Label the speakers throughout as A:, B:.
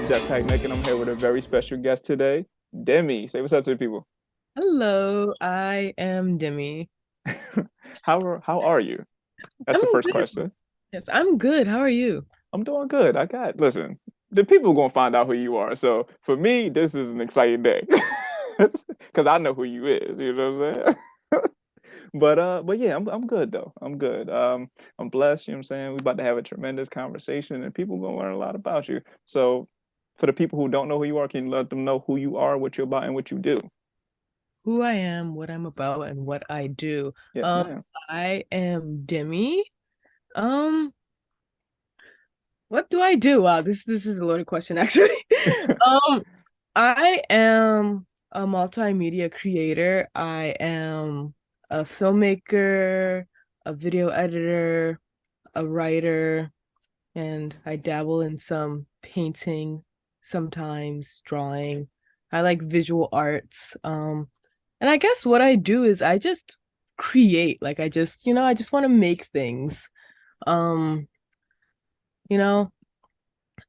A: Jetpack Nick, and I'm here with a very special guest today, Demi. Say what's up to the people.
B: Hello, I am Demi.
A: How are you? That's the
B: I'm
A: first
B: good.
A: question.
B: Yes, I'm good. How are you?
A: I'm doing good. Listen, the people gonna find out who you are. So for me, this is an exciting day. Because I know who you is, you know what I'm saying? But yeah, I'm good though. I'm good. I'm blessed, you know what I'm saying? We're about to have a tremendous conversation and people gonna learn a lot about you. So for the people who don't know who you are, can you let them know who you are, what you're about, and what you do?
B: Who I am, what I'm about, and what I do.
A: Yes,
B: Um,
A: ma'am.
B: I am Demi. Um, what do I do? Wow, this is a loaded question actually. Um, I am a multimedia creator. I am a filmmaker, a video editor, a writer, and I dabble in some painting, sometimes drawing. I like visual arts. And I guess what I do is I just create. Like I just want to make things. Um, you know,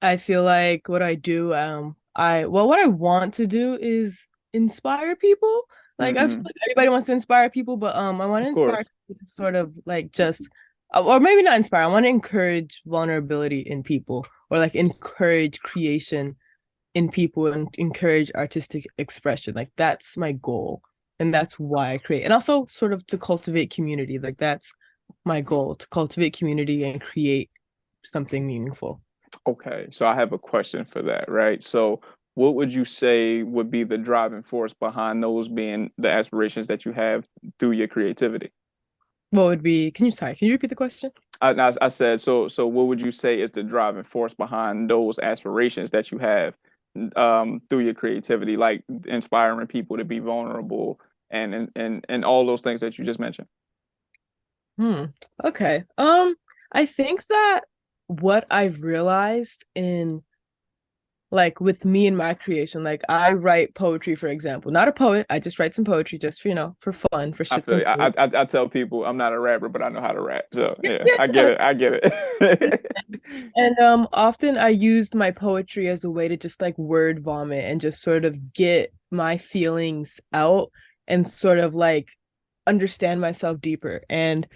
B: I feel like what I do, what I want to do is inspire people. Like I feel
A: Hmm.
B: like everybody wants to inspire people, but I want to
A: Of
B: inspire
A: course.
B: people to sort of like just or maybe not inspire. I want to encourage vulnerability in people or like encourage creation in people and encourage artistic expression. Like that's my goal. And that's why I create. And also sort of to cultivate community. Like that's my goal, to cultivate community and create something meaningful.
A: Okay, so I have a question for that, right? So, what would you say would be the driving force behind those being the aspirations that you have through your creativity?
B: What would be, can you repeat the question?
A: I said, so what would you say is the driving force behind those aspirations that you have through your creativity, like inspiring people to be vulnerable and all those things that you just mentioned?
B: Hmm. Okay. I think that what I've realized in like with me and my creation, like I write poetry, for example. Not a poet, I just write some poetry just for, for fun, for
A: I
B: shits
A: feel
B: and
A: you.
B: giggles.
A: I tell people I'm not a rapper, but I know how to rap. So yeah,
B: Yeah.
A: I get it. I get it.
B: And often I used my poetry as a way to just like word vomit and just sort of get my feelings out and sort of like understand myself deeper. And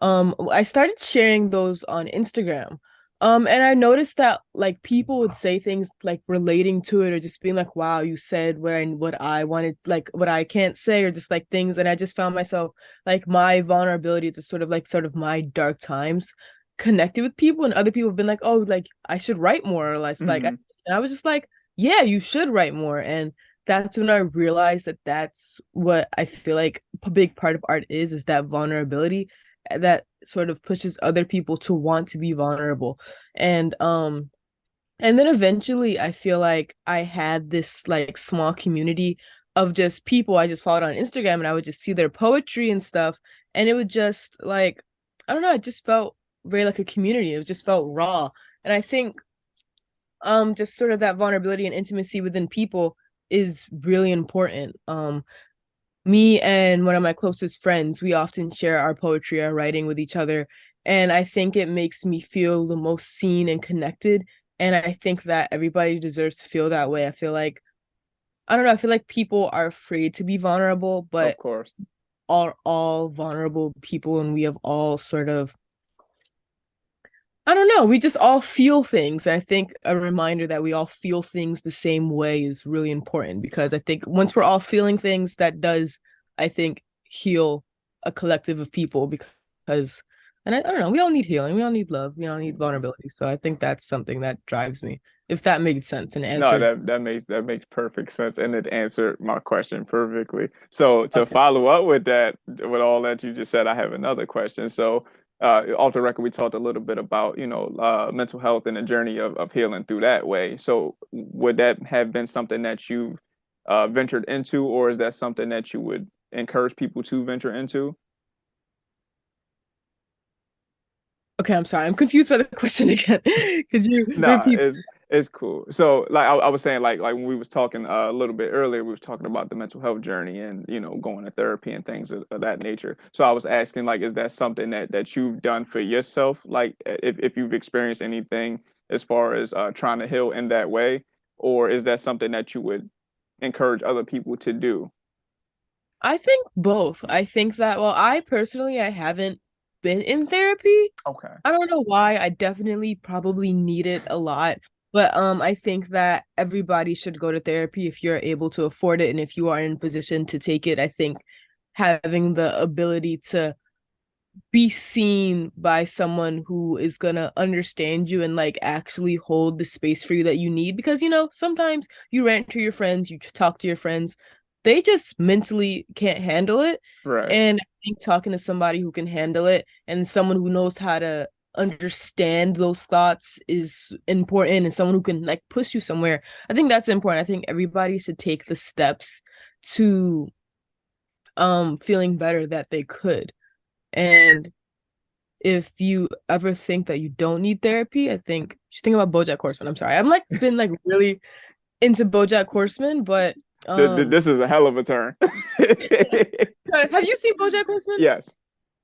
B: I started sharing those on Instagram. And I noticed that like people would say things like relating to it or just being like, wow, you said what I wanted, like what I can't say, or just like things. And I just found myself like my vulnerability to sort of my dark times connected with people, and other people have been like, oh, like I should write more or less.
A: Hmm.
B: And I was just like, yeah, you should write more. And that's when I realized that that's what I feel like a big part of art is that vulnerability that sort of pushes other people to want to be vulnerable. And and then eventually I feel like I had this like small community of just people I just followed on Instagram, and I would just see their poetry and stuff, and it would just like I don't know, it just felt very like a community. It just felt raw. And I think just sort of that vulnerability and intimacy within people is really important. Me and one of my closest friends, we often share our poetry, our writing with each other. And I think it makes me feel the most seen and connected. And I think that everybody deserves to feel that way. I feel like, I don't know, I feel like people are afraid to be vulnerable,
A: Of
B: but
A: course.
B: are all vulnerable people, and we have all sort of, I don't know, we just all feel things. And I think a reminder that we all feel things the same way is really important, because I think once we're all feeling things, that does, I think, heal a collective of people. Because, and I don't know, we all need healing, we all need love, we all need vulnerability. So I think that's something that drives me, if that made sense and
A: No,
B: answered.
A: that makes perfect sense, and it answered my question perfectly. So to
B: Okay.
A: follow up with that, with all that you just said, I have another question. So, off the record, we talked a little bit about mental health and the journey of healing through that way. So, would that have been something that you've ventured into, or is that something that you would encourage people to venture into?
B: Okay, I'm sorry. I'm confused by the question again. Could you
A: Nah,
B: repeat?
A: it's cool. So like I was saying, like when we was talking a little bit earlier, we was talking about the mental health journey and going to therapy and things of that nature. So I was asking like, is that something that you've done for yourself? Like if you've experienced anything as far as trying to heal in that way, or is that something that you would encourage other people to do?
B: I think both. I think that, well, I personally, I haven't been in therapy.
A: Okay.
B: I don't know why. I definitely probably need it a lot. But I think that everybody should go to therapy if you're able to afford it and if you are in a position to take it. I think having the ability to be seen by someone who is gonna understand you and like actually hold the space for you that you need, because sometimes you rant to your friends, you talk to your friends, they just mentally can't handle it.
A: Right.
B: And I think talking to somebody who can handle it and someone who knows how to understand those thoughts is important, and someone who can like push you somewhere, I think that's important. I think everybody should take the steps to feeling better that they could. And if you ever think that you don't need therapy, I think just think about BoJack Horseman. I'm sorry, I'm like been like really into BoJack Horseman, but
A: This is a hell of a turn.
B: have you seen BoJack Horseman?
A: Yes.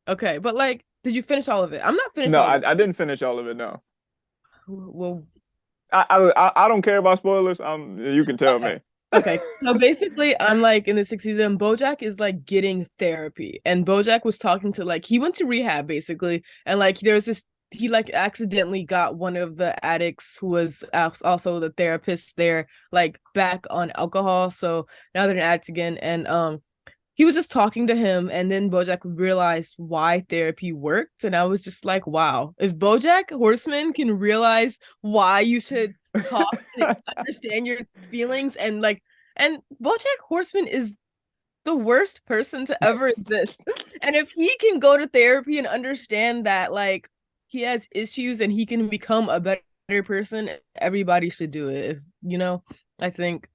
B: Okay, but like, did you finish all of it? I'm not finished
A: No,
B: all of it.
A: I didn't finish all of it. No,
B: Well,
A: I don't care about spoilers. You can tell
B: okay.
A: me.
B: Okay. So basically, I'm like in the sixth season, BoJack is like getting therapy. And BoJack was talking to like he went to rehab basically. And like there's this he like accidentally got one of the addicts who was also the therapist there like back on alcohol. So now they're an addict again. And he was just talking to him, and then BoJack realized why therapy worked, and I was just like, wow, if BoJack Horseman can realize why you should talk and understand your feelings, and like, and BoJack Horseman is the worst person to ever exist, and if he can go to therapy and understand that like he has issues and he can become a better person, everybody should do it. I think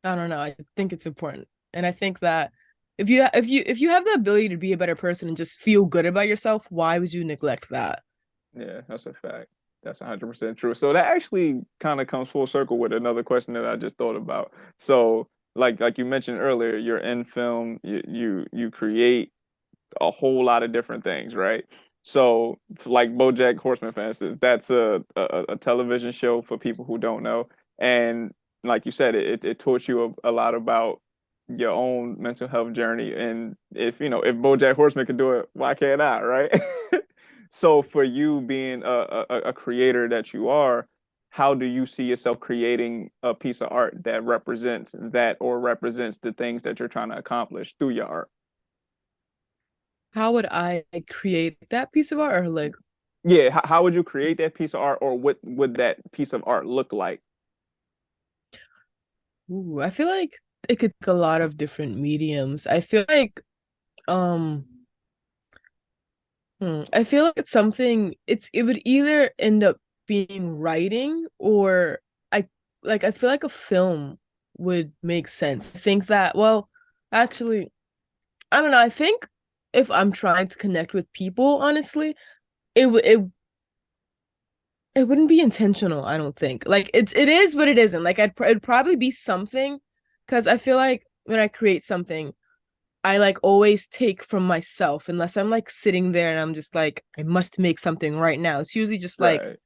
B: I don't know. I think it's important. And I think that if you have the ability to be a better person and just feel good about yourself, why would you neglect that?
A: Yeah, that's a fact. That's 100% true. So that actually kind of comes full circle with another question that I just thought about. So, like you mentioned earlier, you're in film, you create a whole lot of different things, right? So, like BoJack Horseman, for instance, that's a television show for people who don't know, and like you said, it taught you a lot about your own mental health journey. And if BoJack Horseman could do it, why can't I, right? So, for you being a creator that you are, how do you see yourself creating a piece of art that represents that or represents the things that you're trying to accomplish through your art?
B: How would I create that piece of art, or like,
A: Yeah, how would you create that piece of art, or what would that piece of art look like?
B: ooh, I feel like it could take a lot of different mediums. I feel like um I feel like it would either end up being writing, or I I feel like a film would make sense. I think that, well, actually, I don't know. I think if I'm trying to connect with people, honestly, it wouldn't be intentional, I don't think. Like it is, but it isn't. Like it'd probably be something, because I feel like when I create something, I like always take from myself, unless I'm like sitting there and I'm just like, I must make something right now. It's usually just
A: Right.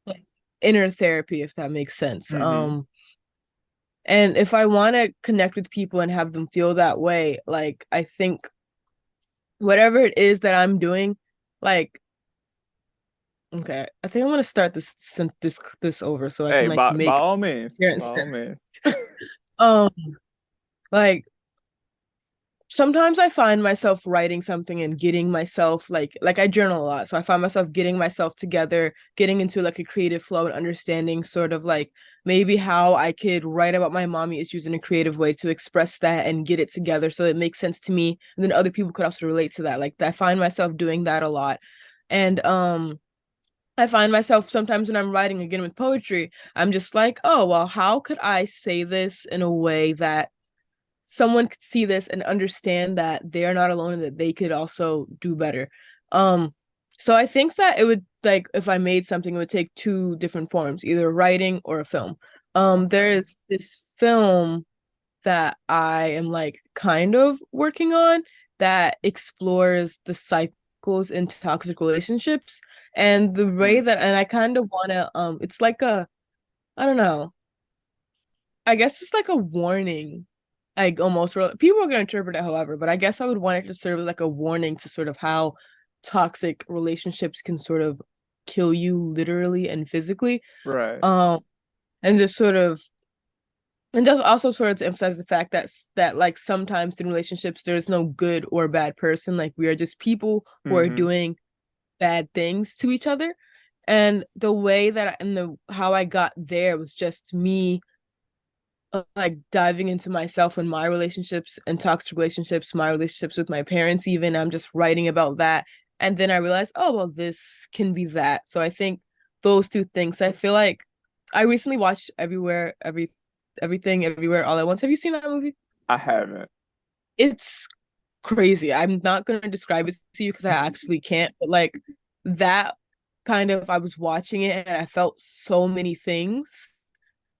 B: like inner therapy, if that makes sense.
A: Mm-hmm.
B: And if I want to connect with people and have them feel that way, like I think whatever it is that I'm doing, like, okay, I think I want to start this over so I can
A: Hey,
B: like
A: by
B: make
A: all means,
B: here and
A: by all means.
B: um like sometimes I find myself writing something and getting myself like I journal a lot. So I find myself getting myself together, getting into like a creative flow and understanding sort of like maybe how I could write about my mommy issues in a creative way to express that and get it together so it makes sense to me. And then other people could also relate to that. Like I find myself doing that a lot. And I find myself sometimes when I'm writing again with poetry, I'm just like, oh, well, how could I say this in a way that someone could see this and understand that they're not alone and that they could also do better. Um, so I think that it would like if I made something, it would take two different forms, either writing or a film. There
A: Okay.
B: is this film that I am like kind of working on that explores the cycles in toxic relationships and the way
A: Mm.
B: that, and I kind of want to it's like a, I don't know, I guess it's like a warning, like almost people are gonna interpret it however, but I guess I would want it to serve as like a warning to sort of how toxic relationships can sort of kill you literally and physically.
A: Right.
B: Um, and just sort of and just also sort of to emphasize the fact that like sometimes in relationships there's no good or bad person. Like we are just people who are
A: Mm-hmm.
B: doing bad things to each other. And the way that and the how I got there was just me like diving into myself and my relationships and toxic relationships, my relationships with my parents, even. I'm just writing about that. And then I realized, oh, well, this can be that. So I think those two things, I feel like I recently watched Everything, Everywhere, All at Once. Have you seen that movie?
A: I haven't.
B: It's crazy. I'm not going to describe it to you because I actually can't, but like that kind of, I was watching it and I felt so many things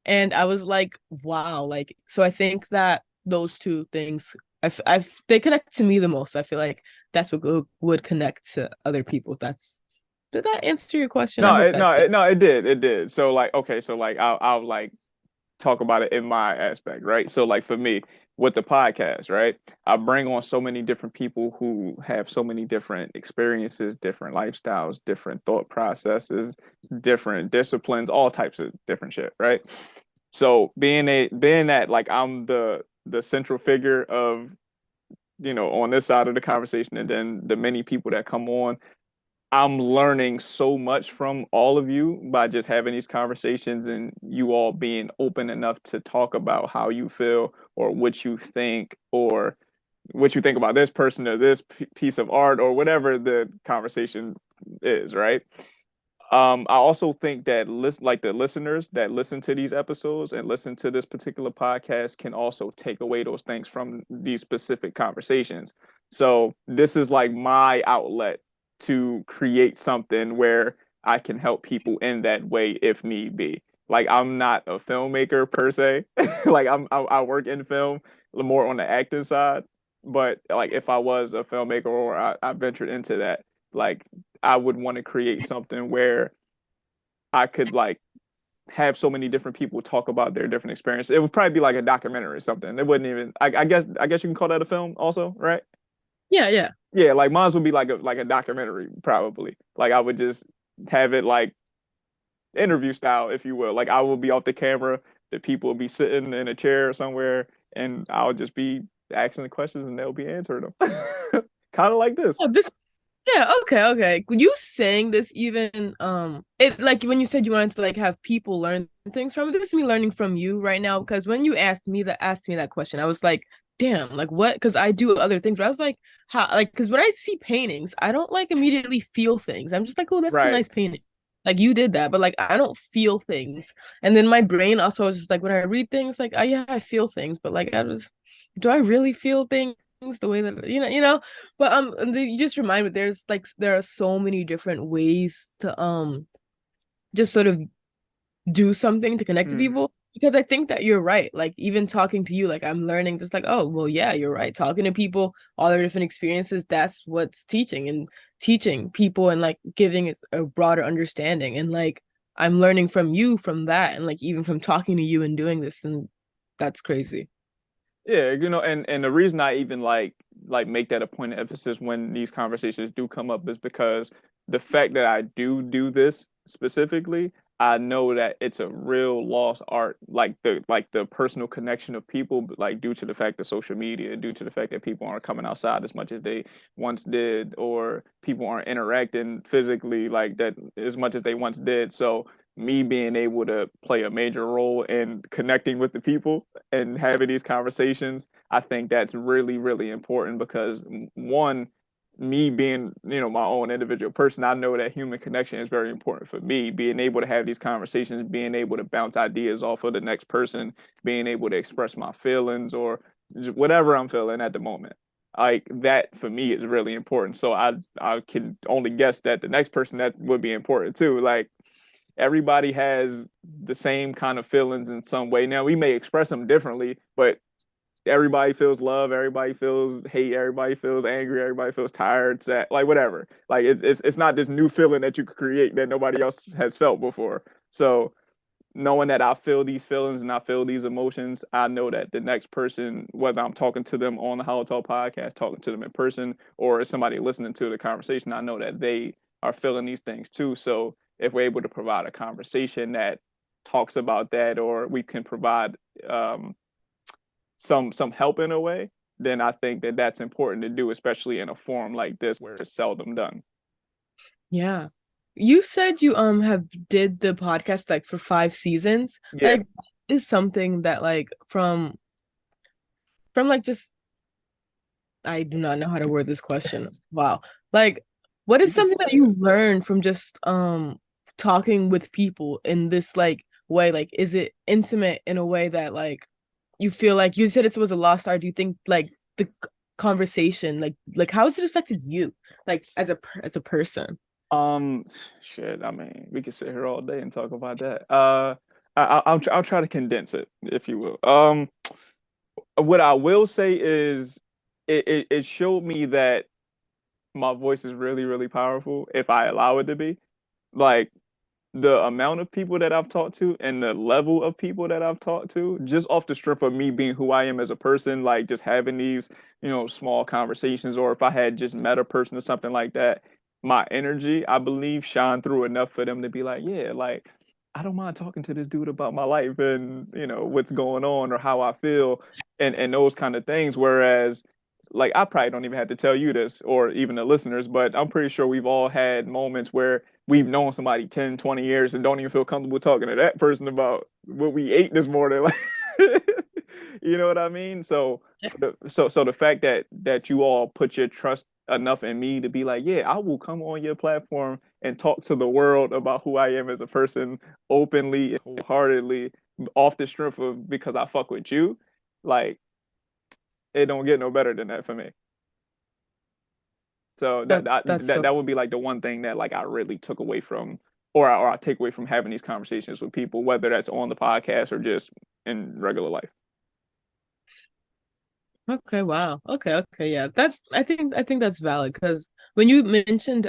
B: and I was like, wow, like so I think that those two things they connect to me the most. I feel like that's what would connect to other people. That's Did that answer your question? I
A: No,
B: hope that did.
A: it did, it did. So like, okay, so like, I'll like talk about it in my aspect, right? So like for me, with the podcast, right? I bring on so many different people who have so many different experiences, different lifestyles, different thought processes, different disciplines, all types of different shit, right? So being that like I'm the central figure of, on this side of the conversation, and then the many people that come on, I'm learning so much from all of you by just having these conversations and you all being open enough to talk about how you feel or what you think about this person or this piece of art or whatever the conversation is, right? I also think that like the listeners that listen to these episodes and listen to this particular podcast can also take away those things from these specific conversations. So this is like my outlet to create something where I can help people in that way if need be. Like I'm not a filmmaker per se. Like I work in film more on the acting side, but like if I was a filmmaker or I ventured into that, like I would want to create something where I could like have so many different people talk about their different experiences. It would probably be like a documentary or something. It wouldn't even. I guess you can call that a film also, right?
B: Yeah, yeah.
A: Yeah, like mine would be like a documentary probably. Like I would just have it like interview style, if you will. Like I will be off the camera, the people will be sitting in a chair somewhere, and I'll just be asking the questions and they'll be answering them. Kind of like this.
B: Oh, yeah, okay, okay. When you saying this even it like when you said you wanted to like have people learn things from it, this is me learning from you right now because when you asked me that question, I was like, damn, like what? Because I do other things, but I was like, how like because when I see paintings, I don't like immediately feel things. I'm just like, oh, that's a
A: Right.
B: nice painting. Like you did that, but like I don't feel things. And then my brain also is just like when I read things, like, oh yeah, I feel things, but like I was do I really feel things the way that but you just remind me there are so many different ways to just sort of do something to connect to
A: Mm.
B: people because I think that you're right. Like even talking to you, like I'm learning just like, oh, well, yeah, you're right. Talking to people, all their different experiences, that's what's teaching and teaching people and like giving it a broader understanding. And like I'm learning from you from that and like even from talking to you and doing this and that's crazy.
A: Yeah, and the reason I even like make that a point of emphasis when these conversations do come up is because the fact that I do this specifically, I know that it's a real lost art, like the personal connection of people, but like due to the fact of social media, due to the fact that people aren't coming outside as much as they once did, or people aren't interacting physically like that as much as they once did. So me being able to play a major role in connecting with the people and having these conversations, I think that's really, really important because one, me being, my own individual person, I know that human connection is very important for me. Being able to have these conversations, being able to bounce ideas off of the next person, being able to express my feelings or whatever I'm feeling at the moment. Like that for me is really important. So I can only guess that the next person that would be important too. Like everybody has the same kind of feelings in some way. Now we may express them differently, but everybody feels love, everybody feels hate, everybody feels angry, everybody feels tired, sad, like whatever. Like it's not this new feeling that you could create that nobody else has felt before. So knowing that I feel these feelings and I feel these emotions, I know that the next person, whether I'm talking to them on the HolloTalk podcast, talking to them in person, or somebody listening to the conversation, I know that they are feeling these things too. So if we're able to provide a conversation that talks about that, or we can provide um, some help in a way, then I think that that's important to do, especially in a forum like this where it's seldom done.
B: Yeah. You said you have did the podcast like for 5 seasons.
A: Yeah.
B: Like is something that like from like just I do not know how to word this question. Wow. Like what is
A: You can
B: something
A: say
B: that you
A: it.
B: learned from just talking with people in this like way? Like is it intimate in a way that like you feel like you said it was a lost art? Do you think like the conversation like how has it affected you like as as a person?
A: Um, shit. I mean, we could sit here all day and talk about that. I'll try to condense it, if you will. What I will say is, it showed me that my voice is really, really powerful if I allow it to be. Like, the amount of people that I've talked to and the level of people that I've talked to, just off the strength of me being who I am as a person, like just having these, small conversations, or if I had just met a person or something like that, my energy, I believe, shine through enough for them to be like, yeah, like I don't mind talking to this dude about my life and what's going on or how I feel and those kind of things. Whereas like I probably don't even have to tell you this or even the listeners, but I'm pretty sure we've all had moments where we've known somebody 10, 20 years and don't even feel comfortable talking to that person about what we ate this morning. Like you know what I mean? So so the fact that you all put your trust enough in me to be like, yeah, I will come on your platform and talk to the world about who I am as a person openly and wholeheartedly off the strength of because I fuck with you, like it don't get no better than that for me. So
B: That's so
A: that would be like the one thing that like I really took away from, or I take away from having these conversations with people, whether that's on the podcast or just in regular life.
B: okay. Wow. Okay. Okay. Yeah. That I think that's valid because when you mentioned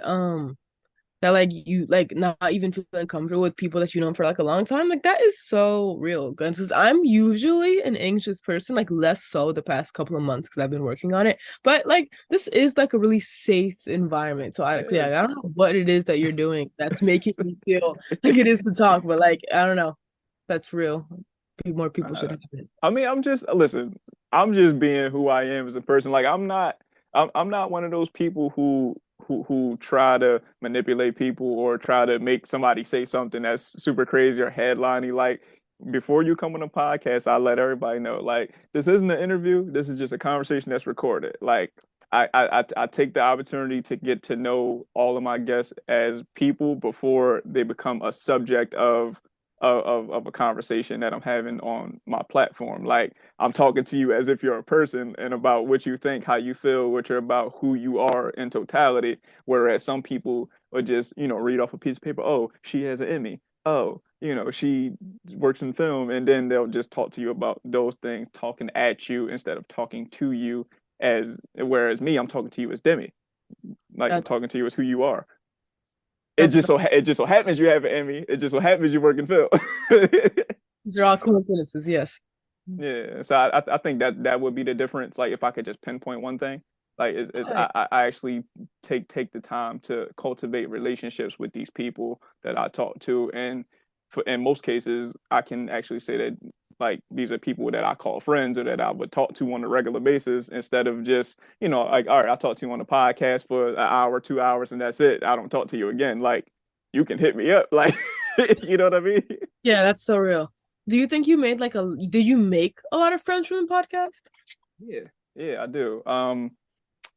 B: that like you like not even feeling comfortable with people that you know for like a long time, like that is so real. Because I'm usually an anxious person, like less so the past couple of months because I've been working on it. But like this is like a really safe environment. So
A: Yeah.
B: yeah, I don't know what it is that you're doing that's making me feel like it is to talk, but like I don't know. That's real. More people should
A: Uh,
B: have it.
A: I mean, I'm just listen. I'm just being who I am as a person. Like I'm not. I'm not one of those people who try to manipulate people or try to make somebody say something that's super crazy or headliney. Like before you come on a podcast, I let everybody know. Like this isn't an interview. This is just a conversation that's recorded. Like I take the opportunity to get to know all of my guests as people before they become a subject of a conversation that I'm having on my platform. Like I'm talking to you as if you're a person and about what you think, how you feel, what you're about, who you are in totality. Whereas some people would just, read off a piece of paper, oh, she has an Emmy. Oh, she works in film, and then they'll just talk to you about those things, talking at you instead of talking to you as whereas me, I'm talking to you as Demi. Like I'm
B: That's
A: talking to you as who you are.
B: that's
A: It just so happens you have an Emmy. It just so happens you work in film.
B: these are all coincidences. Yes.
A: Yeah, so I think that would be the difference. Like if I could just pinpoint one thing, like is
B: Okay.
A: I actually take the time to cultivate relationships with these people that I talk to, and for in most cases I can actually say that like these are people that I call friends or that I would talk to on a regular basis instead of just like all right, I talk to you on the podcast for an hour, 2 hours, and that's it. I don't talk to you again. Like you can hit me up, like you know what I mean?
B: Yeah, that's so real. Do you think you made like a did you make a lot of friends from the podcast?
A: Yeah, yeah, I do.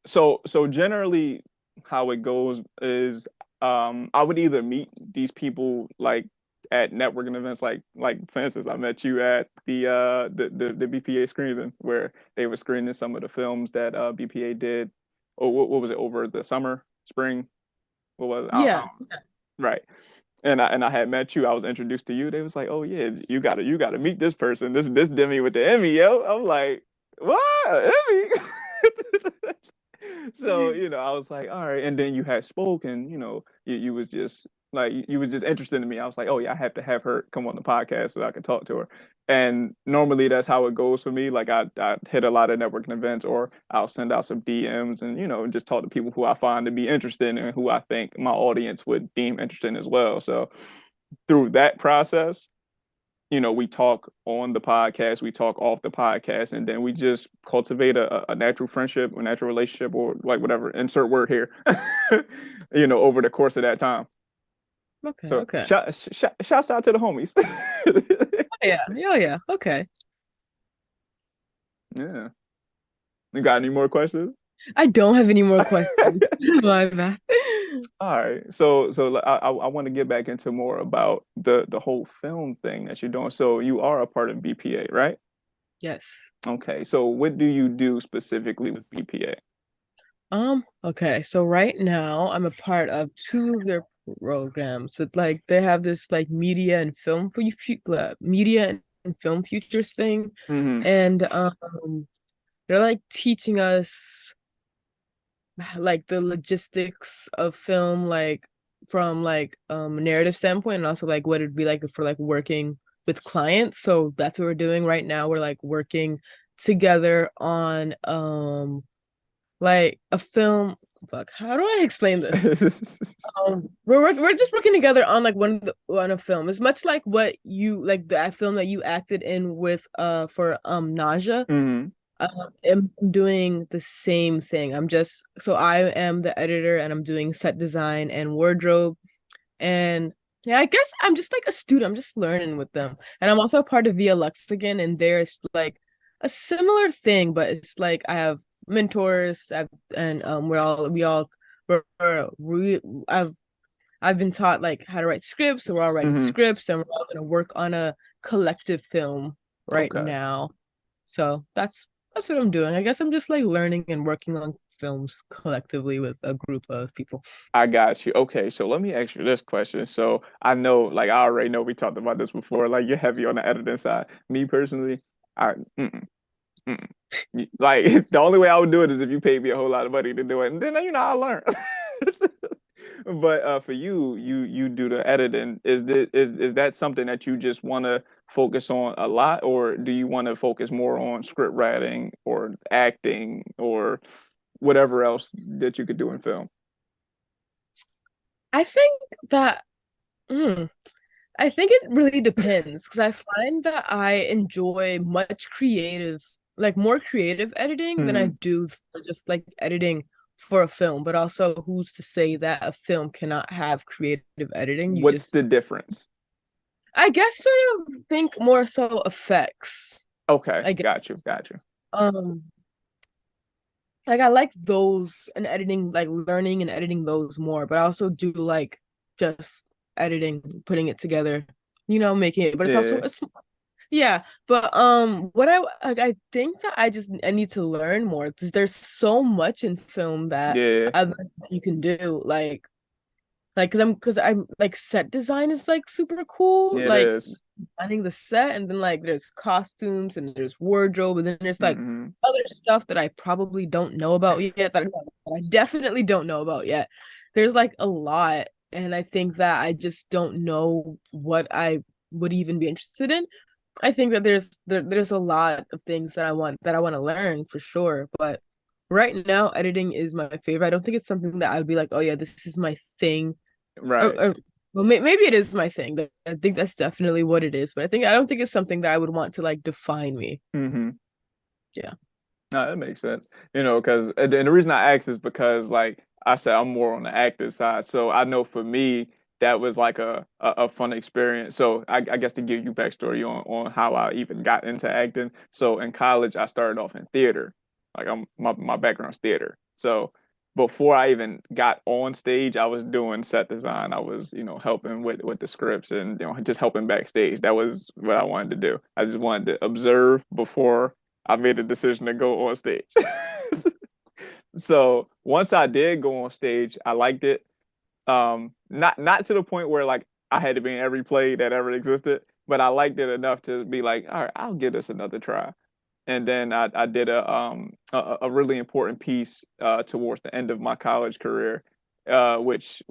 A: So generally how it goes is I would either meet these people like at networking events like for instance I met you at the BPA screening where they were screening some of the films that BPA did, or what was it, over the summer, spring, what was it?
B: Yeah.
A: Right. And I had met you. I was introduced to you. They was like, "Oh yeah, you gotta meet this person. This Demi with the Emmy, yo." I'm like, "What Emmy?" So I was like, "All right." And then you had spoken. You was just Like you was just interested in me. I was like, oh yeah, I have to have her come on the podcast so I can talk to her. And normally that's how it goes for me. Like I hit a lot of networking events, or I'll send out some DMs and just talk to people who I find to be interested and who I think my audience would deem interesting as well. So through that process, we talk on the podcast, we talk off the podcast, and then we just cultivate a natural friendship, a natural relationship, or like whatever, insert word here, over the course of that time.
B: Okay,
A: So
B: okay.
A: shouts out to the homies.
B: Oh, yeah, yeah, yeah. Okay.
A: Yeah. You got any more questions?
B: I don't have any more questions. My bad.
A: All right. So I want to get back into more about the whole film thing that you're doing. So you are a part of BPA, right?
B: Yes.
A: Okay. So what do you do specifically with BPA?
B: Okay, so right now I'm a part of two of their programs, but like they have this like media and film for you media and film futures thing.
A: Hmm.
B: And they're like teaching us like the logistics of film, like from like narrative standpoint, and also like what it'd be like for like working with clients. So that's what we're doing right now. We're like working together on like a film. Fuck, how do I explain this? We're just working together on like on a film. It's much like what you like that film that you acted in with for Naja.
A: Hmm.
B: I'm doing the same thing. I am the editor and I'm doing set design and wardrobe. And yeah, I guess I'm just like a student. I'm just learning with them. And I'm also a part of Via Lexicon, and there's like a similar thing, but it's like I have mentors and we I've been taught like how to write scripts, so we're all writing
A: Hmm.
B: scripts and we're all gonna work on a collective film right
A: Okay.
B: now. So that's what I'm doing. I guess I'm just like learning and working on films collectively with a group of people.
A: I got you. Okay, so let me ask you this question. So I know, like, I already know we talked about this before. Like, you're heavy on the editing side. Me personally, I mm-mm, mm-mm. Like the only way I would do it is if you paid me a whole lot of money to do it, and then I'll learn. But for you do the editing. Is that something that you just want to focus on a lot, or do you want to focus more on script writing or acting or whatever else that you could do in film?
B: I think that mm, I think it really depends because I find that I enjoy more creative editing than I
A: Hmm.
B: do for just like editing for a film. But also, who's to say that a film cannot have creative editing?
A: What's the difference?
B: I guess, sort of think more so effects.
A: Okay,
B: I guess,
A: got you.
B: um, like I like those and editing, like learning and editing those more. But I also do like just editing, putting it together, making it. But
A: Yeah,
B: it's yeah, but what I think that I need to learn more because there's so much in film that
A: yeah,
B: you can do like because I'm like set design is like super cool,
A: it
B: like
A: is.
B: planning the set, and then like there's costumes and there's wardrobe, and then there's like
A: Mm-hmm.
B: other stuff that I probably don't know about yet that I definitely don't know about yet. There's like a lot, and I think that I just don't know what I would even be interested in. I think that there's a lot of things that I want to learn for sure, but right now editing is my favorite. I don't think it's something that I would be like, oh yeah, this is my thing.
A: Right.
B: Or well, maybe it is my thing. I think that's definitely what it is, but I don't think it's something that I would want to like define me.
A: Mm-hmm.
B: Yeah.
A: No, that makes sense. Because and the reason I asked is because, like I said, I'm more on the active side. So I know for me, that was like a fun experience. So I guess to give you backstory on how I even got into acting. So in college, I started off in theater. Like my background's theater. So before I even got on stage, I was doing set design. I was, helping with the scripts and just helping backstage. That was what I wanted to do. I just wanted to observe before I made a decision to go on stage. So once I did go on stage, I liked it. Not to the point where like I had to be in every play that ever existed, but I liked it enough to be like, all right, I'll give this another try. And then I did a really important piece towards the end of my college career, which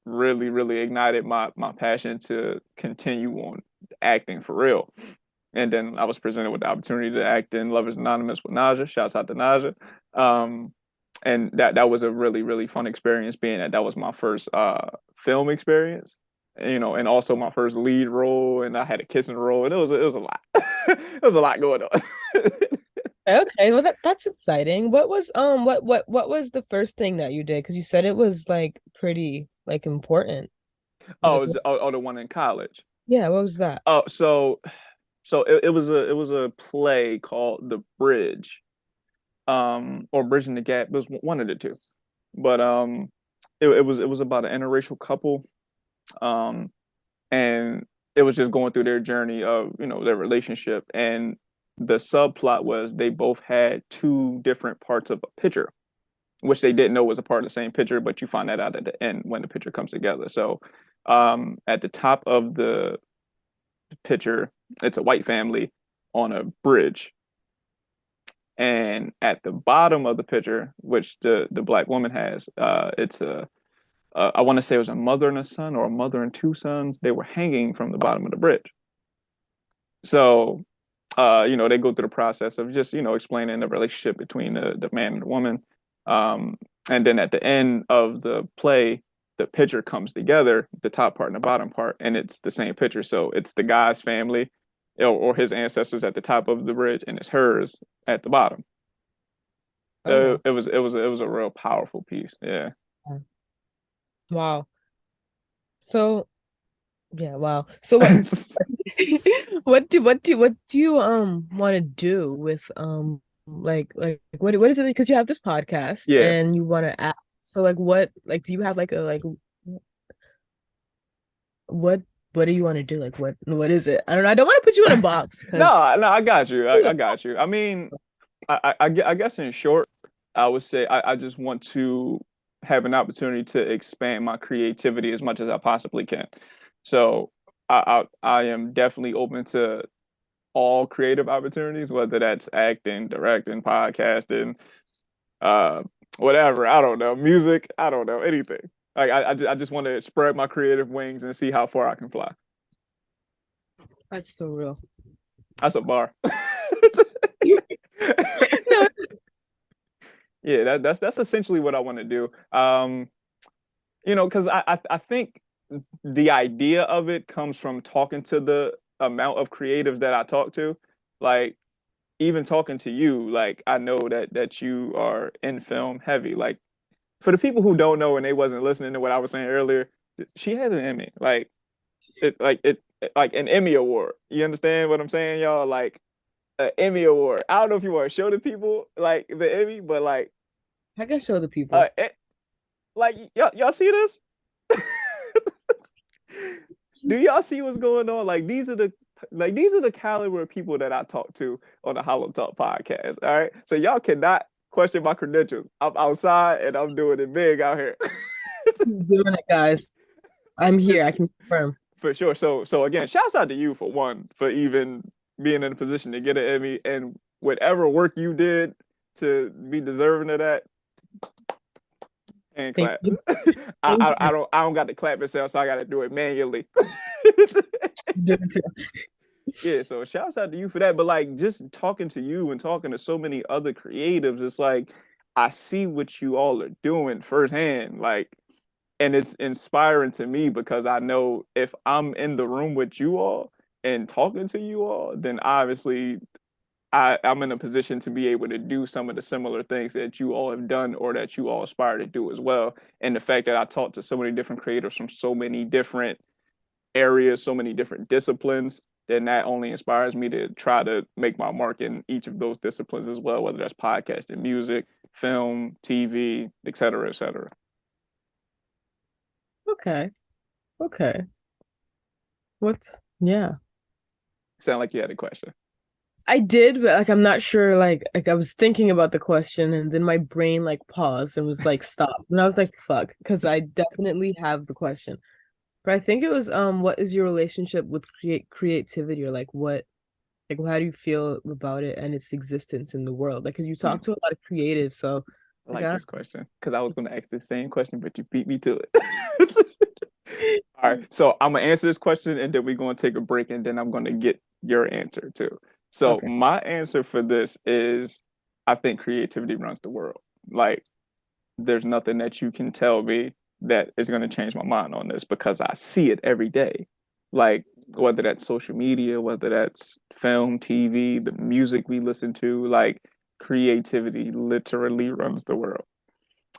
A: really, really ignited my passion to continue on acting for real. And then I was presented with the opportunity to act in Lovers Anonymous with Naja. Shouts out to Naja. Um, and that was a really, really fun experience, being that was my first film experience, and also my first lead role, and I had a kissing role, and it was a lot. It was a lot going on.
B: Okay, well that's exciting. What was the first thing that you did? Because you said it was like pretty like important. Like
A: The one in college.
B: yeah, what was that?
A: Oh, so it was a play called The Bridge, or Bridging the Gap. It was one of the two, but it was about an interracial couple, um, and it was just going through their journey of their relationship, and the subplot was they both had two different parts of a picture, which they didn't know was a part of the same picture, but you find that out at the end when the picture comes together. So, at the top of the picture, it's a white family on a bridge, and at the bottom of the picture, which the black woman has, it's a I want to say it was a mother and a son, or a mother and two sons. They were hanging from the bottom of the bridge. So, they go through the process of just, explaining the relationship between the man and the woman. And then at the end of the play, the picture comes together, the top part and the bottom part, and it's the same picture. So it's the guy's family, or his ancestors at the top of the bridge, and it's hers at the bottom.
B: Oh
A: So
B: wow.
A: it was a real powerful piece. Yeah.
B: Wow. So yeah, wow. So what what do you want to do with like what is it, because you have this podcast
A: Yeah.
B: and you want to act. So like like do you have like a like what what do you want to do? Like what is it? I don't know. I don't want to put you in a box because
A: No, no, I got you. I got you. I mean, I guess in short, I would say I just want to have an opportunity to expand my creativity as much as I possibly can. So I am definitely open to all creative opportunities, whether that's acting, directing, podcasting, uh, whatever. I don't know, music. I don't know anything. Like I just want to spread my creative wings and see how far I can fly.
B: that's so real.
A: That's a bar.
B: No,
A: Yeah, that's essentially what I want to do. Because I think the idea of it comes from talking to the amount of creatives that I talk to. Like, even talking to you, like, I know that you are in film heavy. Like, for the people who don't know and they wasn't listening to what I was saying earlier, she has an Emmy. Like an Emmy award. You understand what I'm saying, y'all? Like, an Emmy award. I don't know if you want to show the people like the Emmy, but like,
B: I can show the
A: uh,
B: people.
A: it, like y'all see this? Do y'all see what's going on? Like these are the caliber of people that I talk to on the HolloTalk podcast. All right, so y'all cannot question my credentials. I'm outside and I'm doing it big out here.
B: Keep doing it, guys. I'm here. I can confirm.
A: For sure. So again, shouts out to you for one, for even being in a position to get an Emmy, and whatever work you did to be deserving of that. And
B: Thank
A: clap.
B: you.
A: I,
B: Thank
A: I I
B: you.
A: don't I don't got to clap itself, so I got to do it manually. Yeah, so shouts out to you for that. But like, just talking to you and talking to so many other creatives, it's like I see what you all are doing firsthand. Like, and it's inspiring to me because I know if I'm in the room with you all and talking to you all, then obviously I'm in a position to be able to do some of the similar things that you all have done or that you all aspire to do as well. And the fact that I talked to so many different creators from so many different areas, so many different disciplines, then that only inspires me to try to make my mark in each of those disciplines as well, whether that's podcasting, music, film, TV, et cetera, et cetera.
B: Okay. Okay. What's yeah.
A: Sound like you had a question.
B: I did, but like I'm not sure. Like I was thinking about the question, and then my brain like paused and was like, "Stop!" And I was like, "Fuck," because I definitely have the question. But I think it was what is your relationship with creativity, or like how do you feel about it and its existence in the world? Like, 'cause you talk
A: Hmm.
B: to a lot of creatives, so
A: I
B: Like,
A: like this question because I was going to ask the same question, but you beat me to it. All right, so I'm gonna answer this question and then we're gonna take a break and then I'm gonna get your answer too. So
B: okay.
A: my answer for this is I think creativity runs the world. Like there's nothing that you can tell me that is gonna change my mind on this because I see it every day. Like whether that's social media, whether that's film, TV, the music we listen to, like creativity literally runs the world.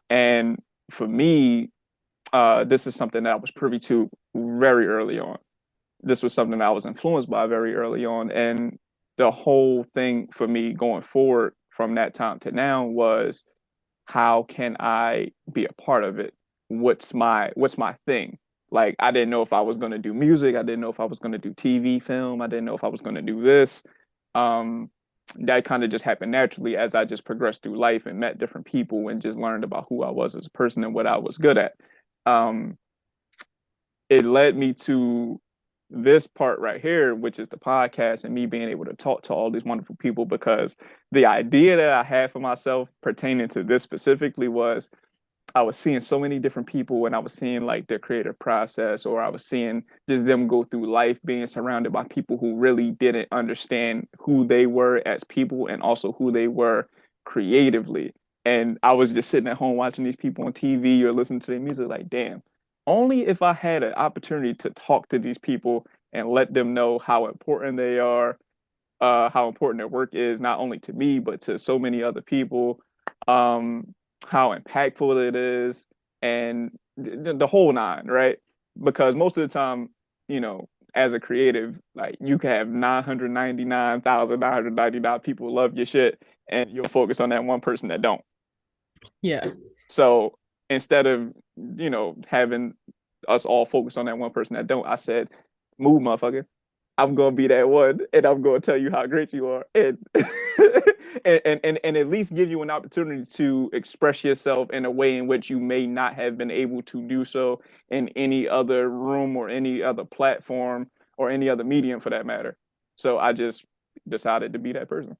A: And for me, this is something that I was privy to very early on. This was something that I was influenced by very early on. And the whole thing for me going forward from that time to now was how can I be a part of it? What's my thing? Like I didn't know if I was gonna do music, I didn't know if I was gonna do TV film, I didn't know if I was gonna do this. Um that kind of just happened naturally as I just progressed through life and met different people and just learned about who I was as a person and what I was good at. Um, it led me to this part right here, which is the podcast and me being able to talk to all these wonderful people because the idea that I had for myself pertaining to this specifically was I was seeing so many different people and I was seeing like their creative process, or I was seeing just them go through life being surrounded by people who really didn't understand who they were as people and also who they were creatively. And I was just sitting at home watching these people on TV or listening to their music, like, damn, only if I had an opportunity to talk to these people and let them know how important they are, how important their work is, not only to me, but to so many other people, um, how impactful it is, and the whole nine, right? Because most of the time, you know, as a creative, like you can have 999,999 people love your shit, and you'll focus on that one person that don't.
B: Yeah.
A: So instead of, having us all focus on that one person that don't, I said, move, motherfucker. I'm gonna be that one, and I'm gonna tell you how great you are, and and at least give you an opportunity to express yourself in a way in which you may not have been able to do so in any other room or any other platform or any other medium for that matter. So I just decided to be that person.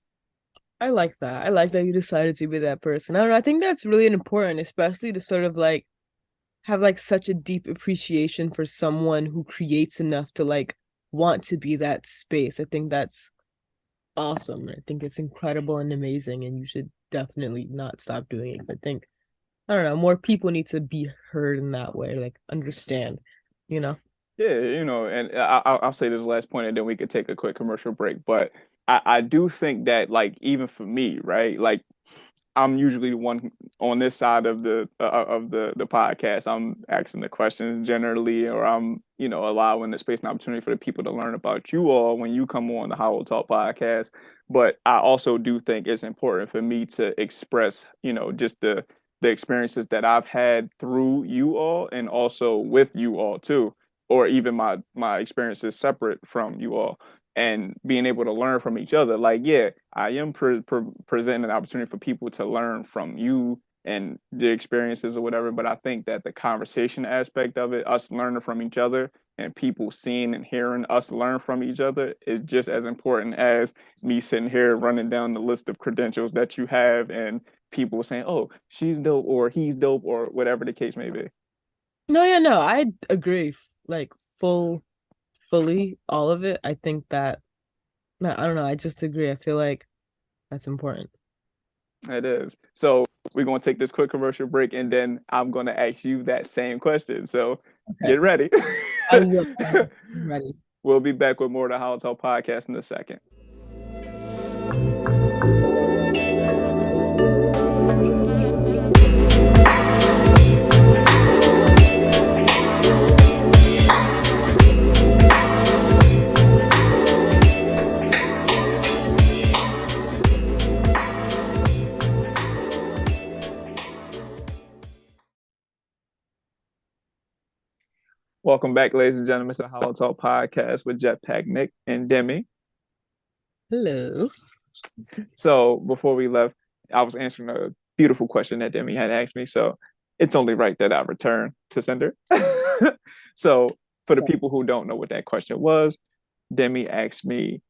B: I like that. I like that you decided to be that person. I don't know. I think that's really important, especially to sort of like have like such a deep appreciation for someone who creates enough to like want to be that space. I think that's awesome. I think it's incredible and amazing, and you should definitely not stop doing it. I think, I don't know, more people need to be heard in that way, like understand, you know?
A: Yeah, and I'll say this last point, and then we could take a quick commercial break. But I do think that, like, even for me, right? Like, I'm usually the one on this side of the podcast. I'm asking the questions generally, or I'm allowing the space and opportunity for the people to learn about you all when you come on the HolloTalk podcast. But I also do think it's important for me to express, just the experiences that I've had through you all and also with you all too, or even my experiences separate from you all and being able to learn from each other. Like, yeah, I am presenting an opportunity for people to learn from you and the experiences or whatever. But I think that the conversation aspect of it, us learning from each other and people seeing and hearing us learn from each other, is just as important as me sitting here running down the list of credentials that you have and people saying, oh, she's dope or he's dope or whatever the case may be.
B: No, yeah, no, I agree. Like fully, all of it. I think that, no, I don't know. I just agree. I feel like that's important.
A: It is. So we're going to take this quick commercial break and then I'm going to ask you that same question. So
B: Okay.
A: get ready.
B: I will. I'm ready.
A: We'll be back with more of the How Talk podcast in a second. Welcome back, ladies and gentlemen, to the How Talk podcast with Jetpack Nick and Demi.
B: Hello.
A: So before we left, I was answering a beautiful question that Demi had asked me. So it's only right that I return to sender. So for the people who don't know what that question was, Demi asked me,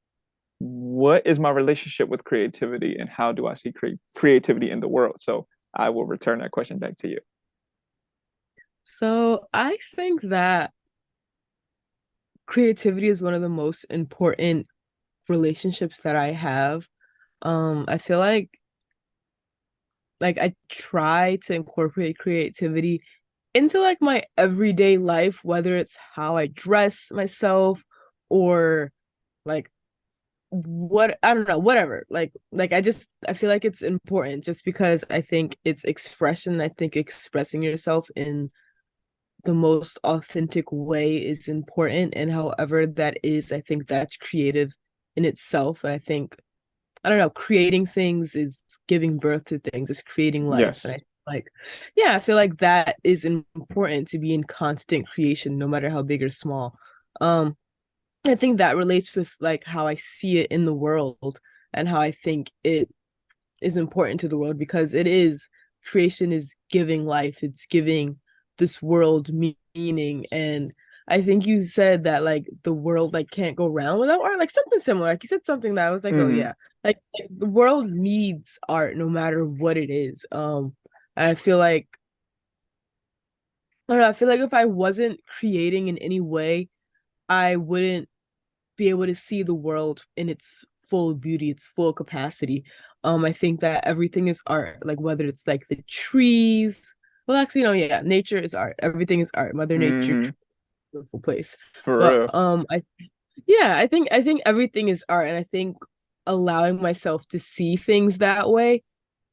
A: what is my relationship with creativity and how do I see creativity in the world? So I will return that question back to you.
B: So I think that creativity is one of the most important relationships that I have. I feel like I try to incorporate creativity into like my everyday life, whether it's how I dress myself or like what I don't know, whatever. I feel like it's important just because I think it's expression. I think expressing yourself in the most authentic way is important. And however that is, I think that's creative in itself. And I think I don't know, creating things is giving birth to things, is creating life. And I
A: Yes,
B: like, yeah, I feel like that is important to be in constant creation, no matter how big or small. Um, I think that relates with like how I see it in the world and how I think it is important to the world because it is creation is giving life, it's giving this world meaning. And I think you said that like the world like can't go round without art, like something similar. Like you said something that I was like, oh
A: hmm
B: yeah, like the world needs art no matter what it is. And I feel like I don't know, I feel like if I wasn't creating in any way, I wouldn't be able to see the world in its full beauty, its full capacity. I think that everything is art, like whether it's like the trees. Well, actually, no, yeah, nature is art. Everything is art. Mother Nature,
A: hmm
B: beautiful place.
A: For
B: But
A: real.
B: yeah, I think everything is art, and I think allowing myself to see things that way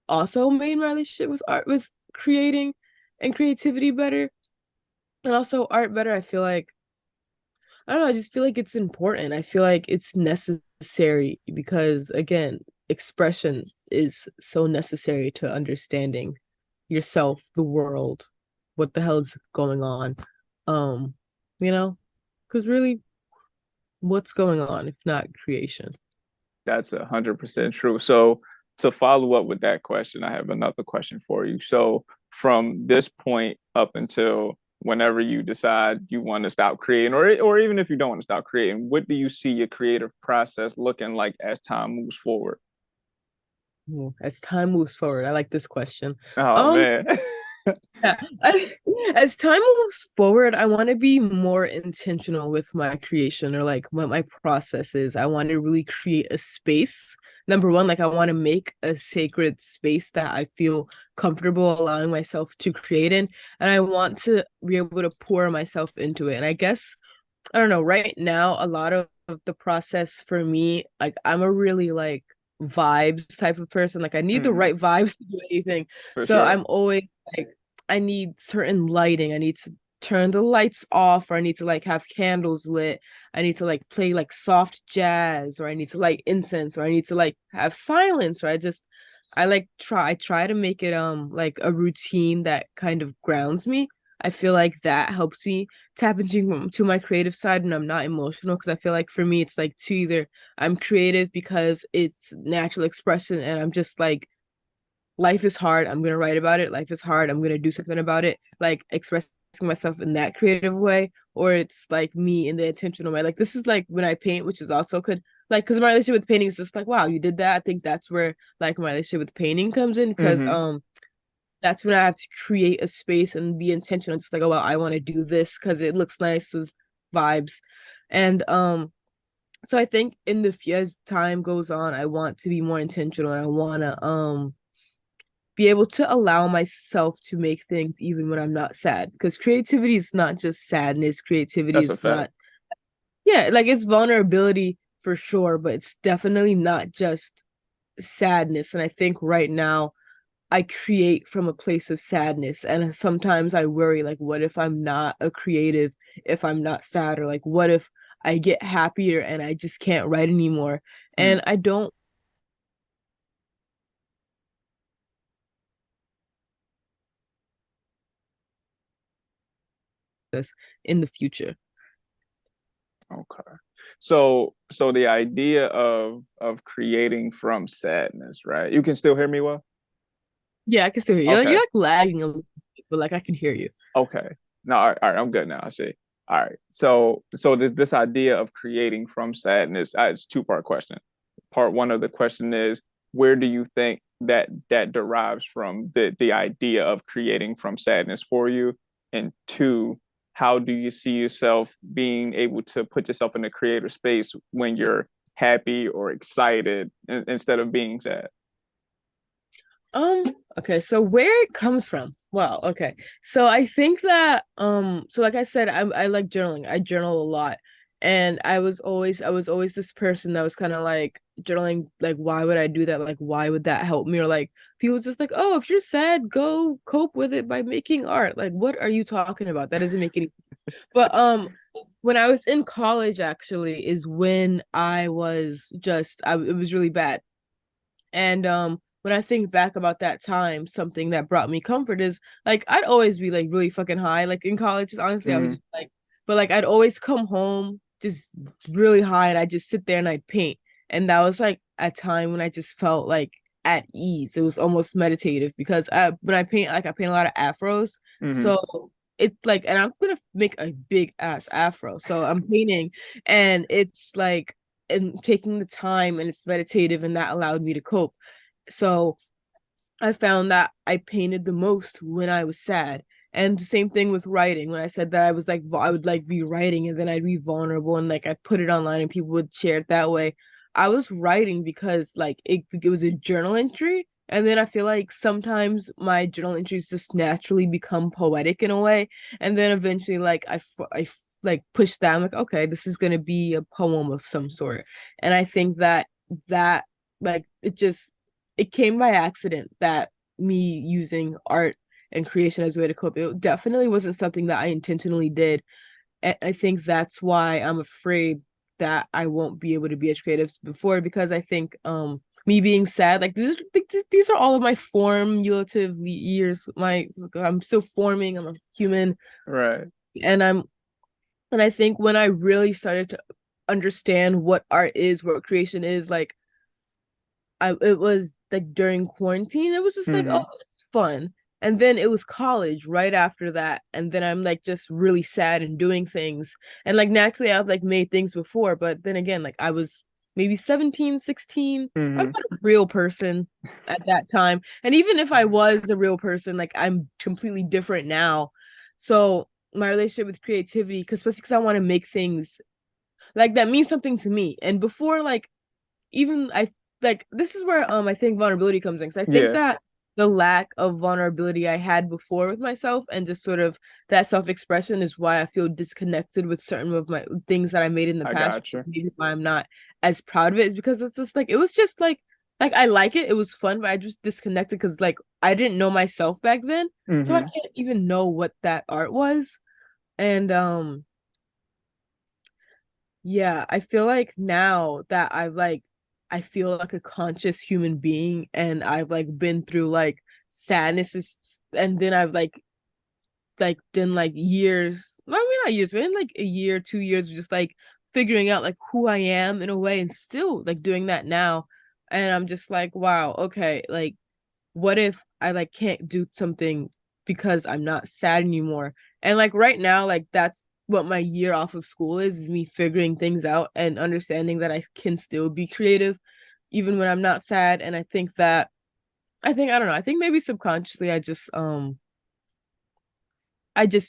B: also made my relationship with art, with creating and creativity better, and also art better. I feel like I don't know, I just feel like it's important. I feel like it's necessary because again, expression is so necessary to understanding yourself, the world, what the hell is going on. Um, you know, because really what's going on if not creation?
A: That's 100% true. So to follow up with that question, I have another question for you. So from this point up until whenever you decide you want to stop creating, or even if you don't want to stop creating, what do you see your creative process looking like as time moves forward?
B: As time moves forward, I like this question.
A: Oh
B: Um,
A: man.
B: Yeah. As time moves forward, I want to be more intentional with my creation or like what my process is. I want to really create a space. Number one, like I want to make a sacred space that I feel comfortable allowing myself to create in. And I want to be able to pour myself into it. And I guess, I don't know, right now, a lot of the process for me, like I'm a really like vibes type of person. Like I need the
A: Mhm,
B: right vibes to do anything.
A: for
B: So
A: sure.
B: I'm always like I need certain lighting. I need to turn the lights off, or I need to like have candles lit. I need to like play like soft jazz, or I need to light incense, or I need to like have silence, or I try to make it like a routine that kind of grounds me. I feel like that helps me tap into to my creative side and I'm not emotional because I feel like for me it's like to either I'm creative because it's natural expression and I'm just like life is hard. I'm gonna write about it. Life is hard. I'm gonna do something about it. Like expressing myself in that creative way, or it's like me in the intentional way. Like this is like when I paint, which is also could like because my relationship with painting is just like wow, you did that. I think that's where like my relationship with painting comes in because
A: hmm
B: that's when I have to create a space and be intentional. It's like oh well, I want to do this because it looks nice, as vibes, and so I think in the as time goes on, I want to be more intentional. And I want to be able to allow myself to make things even when I'm not sad. Because creativity is not just sadness. Creativity
A: That's a
B: is
A: fact.
B: not, yeah, like it's vulnerability for sure, but it's definitely not just sadness. And I think right now I create from a place of sadness. And sometimes I worry, like, what if I'm not a creative if I'm not sad? Or like, what if I get happier and I just can't write anymore?
A: Hmm.
B: And I don't this in the future.
A: Okay. So the idea of creating from sadness, right? You can still hear me well?
B: Yeah, I can still hear you. You're
A: Okay.
B: like lagging a little bit, but like I can hear you.
A: Okay. No, all right, I'm good now. I see. All right. So this idea of creating from sadness, it's two-part question. Part one of the question is, where do you think that derives from the idea of creating from sadness for you? And two, how do you see yourself being able to put yourself in a creative space when you're happy or excited instead of being sad?
B: Okay, so where it comes from. Wow, okay. So I think that so like I said, I like journaling. I journal a lot. And I was always this person that was kind of like journaling, like why would I do that? Like why would that help me? Or like people just like, "Oh, if you're sad, go cope with it by making art." Like what are you talking about? That doesn't make any. But when I was in college actually is when it was really bad. And when I think back about that time, something that brought me comfort is like I'd always be like really fucking high. Like in college, honestly, I was
A: Mm-hmm.
B: just like, but like I'd always come home just really high and I'd just sit there and I'd paint. And that was like a time when I just felt like at ease. It was almost meditative because when I paint, like I paint a lot of afros.
A: Mm-hmm.
B: So it's like, and I'm gonna make a big ass afro. So I'm painting and it's like and taking the time and it's meditative and that allowed me to cope. So I found that I painted the most when I was sad. And the same thing with writing. When I said that I was like I would like be writing and then I'd be vulnerable and like I'd put it online and people would share it that way. I was writing because like it was a journal entry. And then I feel like sometimes my journal entries just naturally become poetic in a way. And then eventually like like push that. I'm like, okay, this is gonna be a poem of some sort. And I think that that like it came by accident that me using art and creation as a way to cope. It definitely wasn't something that I intentionally did. And I think that's why I'm afraid that I won't be able to be as creative as before because I think me being sad, like these are all of my formulative years. I'm still forming, I'm a human,
A: Right.
B: and and I think when I really started to understand what art is, what creation is, like it was like during quarantine. It was just like, oh,
A: Mm-hmm.
B: this is fun. And then it was college right after that. And then I'm like just really sad and doing things. And like naturally I've like made things before, but then again, like I was maybe 17, 16. I'm
A: Mm-hmm.
B: not a real person at that time. And even if I was a real person, like I'm completely different now. So my relationship with creativity, because especially because I want to make things like that means something to me. And before like even I like this is where I think vulnerability comes in because I think
A: Yeah,
B: that the lack of vulnerability I had before with myself and just sort of that self-expression is why I feel disconnected with certain of my things that I made in the
A: I
B: past.
A: got you.
B: Maybe why I'm not as proud of it is because it's just like it was just like I like it. It was fun, but I just disconnected because like I didn't know myself back then. So I
A: Mm-hmm.
B: can't even know what that art was. And yeah, I feel like now that I feel like a conscious human being and I've like been through like and then I've like done like years, I mean not years, but in like a year, 2 years of just like figuring out like who I am in a way and still like doing that now. And I'm just like, wow, okay, like what if I like can't do something because I'm not sad anymore? And like right now, like that's what my year off of school is me figuring things out and understanding that I can still be creative even when I'm not sad. And I don't know, I think maybe subconsciously I just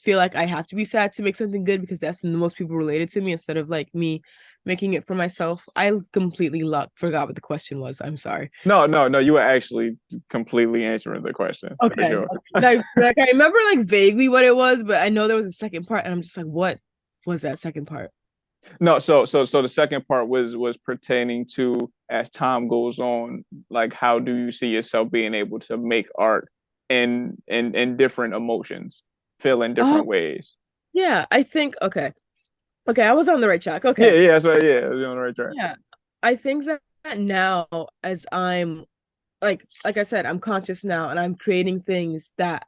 B: feel like I have to be sad to make something good because that's when the most people related to me instead of like me making it for myself. I completely forgot what the question was. I'm sorry.
A: No, no, no. You were actually completely answering the question for
B: Okay.
A: sure.
B: Like I remember like vaguely what it was, but I know there was a second part, and I'm just like, what was that second part?
A: No, so the second part was pertaining to as time goes on, like how do you see yourself being able to make art in different emotions, feel in
B: Oh,
A: different ways?
B: yeah, I think okay, I was on the right track.
A: Yeah,
B: Okay.
A: yeah, that's right. Yeah, you're on the right track.
B: Yeah. I think that now as I'm like I said, I'm conscious now and I'm creating things that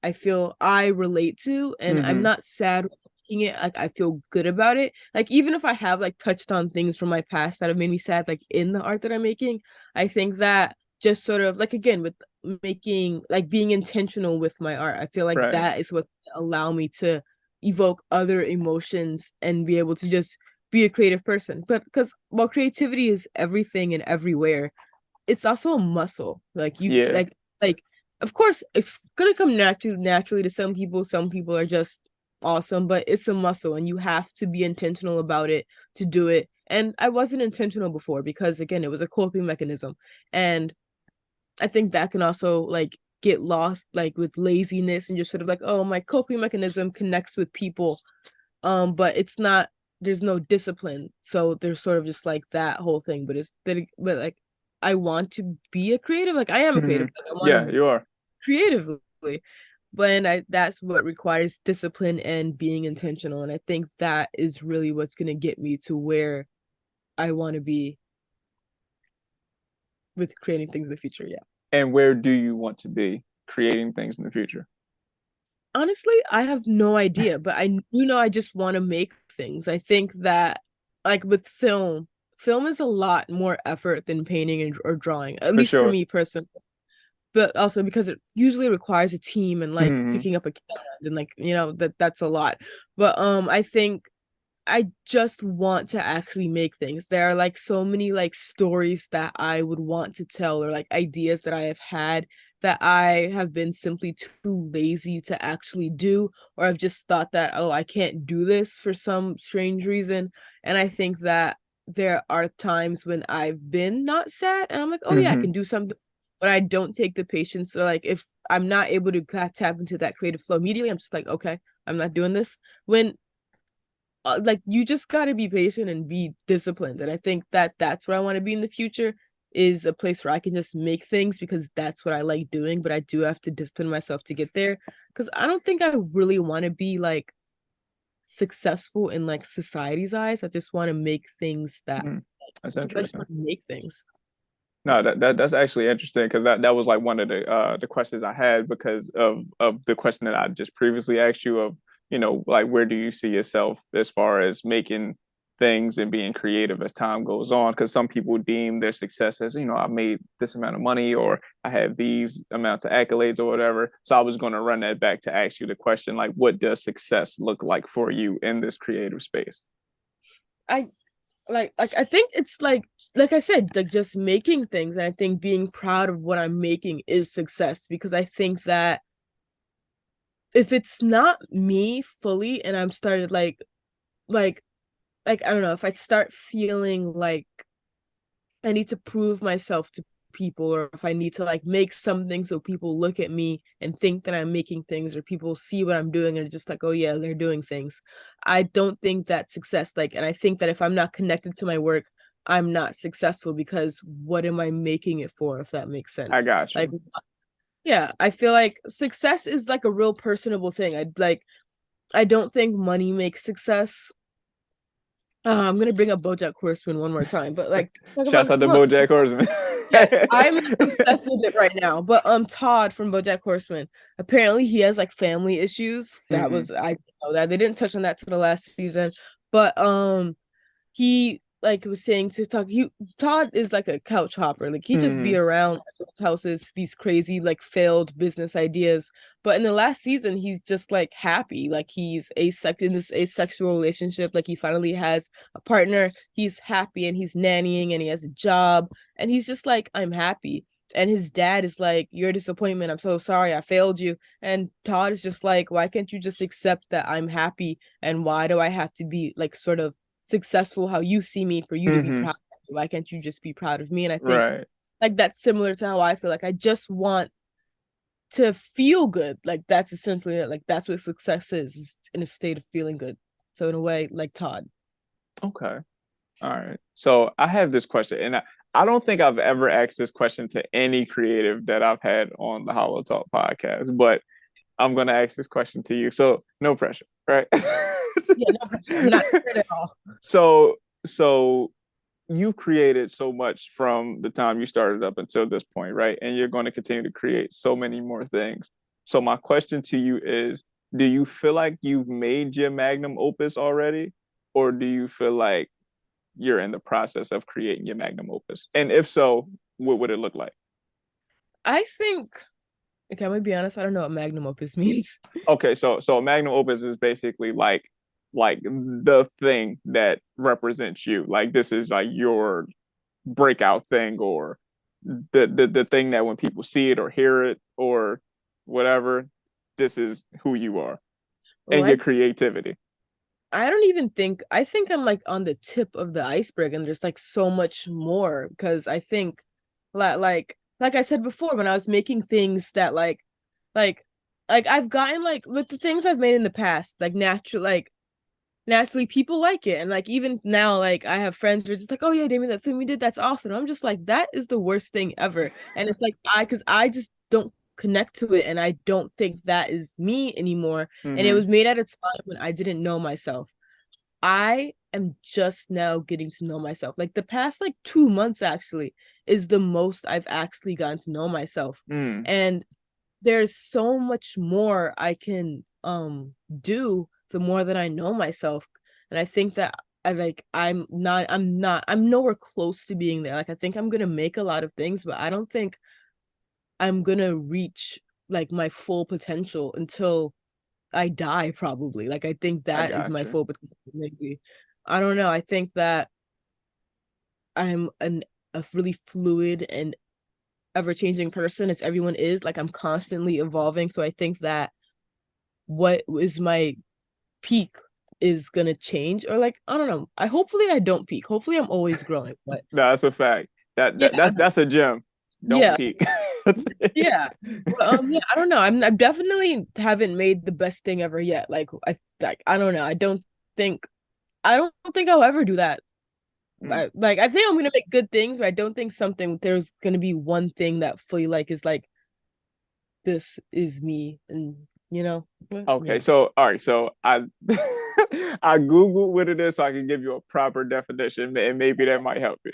B: I feel I relate to and I'm
A: Mm-hmm.
B: not sad making it. Like I feel good about it. Like even if I have like touched on things from my past that have made me sad, like in the art that I'm making, I think that just sort of like again with making like being intentional with my art, I feel like
A: Right.
B: that is what allow me to evoke other emotions and be able to just be a creative person. But because while creativity is everything and everywhere, it's also a muscle. Like you
A: Yeah.
B: like of course it's gonna come naturally to some people. Some people are just awesome, but it's a muscle and you have to be intentional about it to do it. And I wasn't intentional before because again, it was a coping mechanism. And I think that can also like get lost like with laziness and just sort of like, oh, my coping mechanism connects with people. But it's not, there's no discipline. So there's sort of just like that whole thing. But it's that but like I want to be a creative. Like I am a
A: Hmm.
B: creative. Like, I want
A: Yeah,
B: to
A: you are.
B: creatively. But and I that's what requires discipline and being intentional. And I think that is really what's gonna get me to where I want to be with creating things in the future. Yeah.
A: And where do you want to be creating things in the future?
B: Honestly, I have no idea, but I do know I just want to make things. I think that like with film is a lot more effort than painting or drawing, at
A: For
B: least for
A: sure.
B: me personally. But also because it usually requires a team and like
A: Hmm.
B: picking up a camera and like, that's a lot. But I think I just want to actually make things. There are like so many like stories that I would want to tell or like ideas that I have had that I have been simply too lazy to actually do, or I've just thought that, oh, I can't do this for some strange reason. And I think that there are times when I've been not sad and I'm like, oh yeah, I
A: Hmm.
B: can do something, but I don't take the patience. So like if I'm not able to tap into that creative flow immediately, I'm just like, okay, I'm not doing this. When like you just got to be patient and be disciplined, and I think that that's where I want to be in the future, is a place where I can just make things because that's what I like doing, but I do have to discipline myself to get there because I don't think I really want to be like successful in like society's eyes. I just want to make things that
A: Hmm. That's
B: I just
A: interesting.
B: want to make things.
A: No, that's actually interesting because that was like one of the questions I had because of the question that I just previously asked you of, like where do you see yourself as far as making things and being creative as time goes on? Because some people deem their success as, I made this amount of money or I have these amounts of accolades or whatever. So I was going to run that back to ask you the question, like, what does success look like for you in this creative space?
B: I like I think it's like I said, like just making things, and I think being proud of what I'm making is success because I think that if it's not me fully and I'm started like I don't know, if I start feeling like I need to prove myself to people, or if I need to like make something so people look at me and think that I'm making things, or people see what I'm doing and are just like, oh yeah, they're doing things. I don't think that's success. Like, and I think that if I'm not connected to my work, I'm not successful because what am I making it for, if that makes
A: I
B: sense?
A: got
B: Like,
A: you.
B: yeah, I feel like success is like a real personable thing. I don't think money makes success. I'm gonna bring up BoJack Horseman one more time, but like talk
A: Shouts
B: about
A: out to
B: look,
A: BoJack Horseman.
B: yes, I'm obsessed with it right now. But Todd from BoJack Horseman, apparently he has like family issues. That
A: Hmm.
B: was I didn't know that they didn't touch on that to the last season, but he like was saying to talk he Todd is like a couch hopper. Like he just be
A: Hmm.
B: around houses, these crazy like failed business ideas. But in the last season, he's just like happy. Like he's in this asexual relationship. Like he finally has a partner. He's happy and he's nannying and he has a job. And he's just like, I'm happy. And his dad is like, you're a disappointment. I'm so sorry. I failed you. And Todd is just like, why can't you just accept that I'm happy? And why do I have to be like sort of successful how you see me for you to be
A: Hmm.
B: proud of me? Why can't you just be proud of me? And I think
A: Right.
B: like that's similar to how I feel. Like I just want to feel good. Like that's essentially it. Like that's what success is in a state of feeling good. So in a way, like Todd.
A: Okay. All right. So I have this question, and I don't think I've ever asked this question to any creative that I've had on the Hollow Talk podcast, but I'm gonna ask this question to you. So no pressure, right?
B: Yeah, no pressure. I'm not scared at all.
A: so so you created so much from the time you started up until this point, right? And you're going to continue to create so many more things. So my question to you is, do you feel like you've made your magnum opus already? Or do you feel like you're in the process of creating your magnum opus? And if so, what would it look like?
B: I think okay, I'm gonna be honest, I don't know what magnum opus means.
A: Okay, so a magnum opus is basically like the thing that represents you. Like this is like your breakout thing or the thing that when people see it or hear it or whatever, this is who you are
B: Well,
A: and your creativity.
B: I don't even think I think I'm like on the tip of the iceberg and there's like so much more because I think like I said before when I was making things that like I've gotten like with the things I've made in the past like naturally people like it and like even now like I have friends who are just like oh yeah Demi that thing we did that's awesome and I'm just like that is the worst thing ever and it's like I just don't connect to it and I don't think that is me anymore and it
A: Mm-hmm.
B: was made at a time when I didn't know myself. I am just now getting to know myself. Like the past like 2 months actually is the most I've actually gotten to know myself.
A: Mm,
B: And there's so much more I can do the more that I know myself. And I think that I'm nowhere close to being there. Like I think I'm gonna make a lot of things, but I don't think I'm gonna reach like my full potential until I die probably. Like I think
A: I
B: that is
A: got
B: my
A: you.
B: full potential maybe. I don't know. I think that I'm a really fluid and ever-changing person as everyone is. Like I'm constantly evolving. So I think that what is my peak is gonna change or like I don't know. I don't peak. Hopefully I'm always growing. But
A: No, that's a fact.
B: yeah,
A: That's a gem. Don't
B: yeah,
A: peak. That's
B: yeah.
A: it.
B: But yeah, I don't know. I definitely haven't made the best thing ever yet. I don't know. I don't think I'll ever do that.
A: Mm.
B: I think I'm gonna make good things, but I don't think something there's gonna be one thing that fully like is like this is me, and
A: Okay,
B: yeah.
A: so all right, so I I googled what it is so I can give you a proper definition, and maybe that might help you.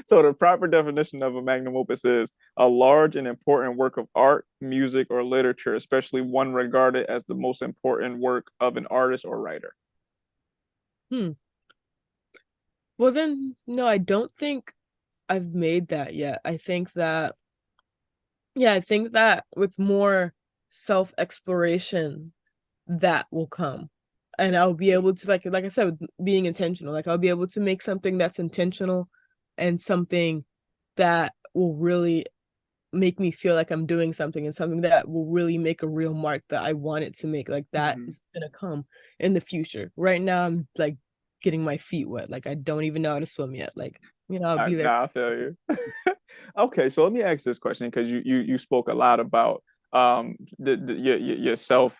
A: So the proper definition of a magnum opus is a large and important work of art, music, or literature, especially one regarded as the most important work of an artist or writer.
B: Hmm. Well then, no, I don't think I've made that yet. I think that with more self-exploration, that will come. And I'll be able to like I said, with being intentional. Like I'll be able to make something that's intentional and something that will really make me feel like I'm doing something and something that will really make a real mark that I want it to make. Like that
A: Mhm.
B: is gonna come in the future. Right now I'm like getting my feet wet. Like I don't even know how to swim yet. Like, I'll be there.
A: Nah, I feel you. Okay, so let me ask this question because you spoke a lot about your self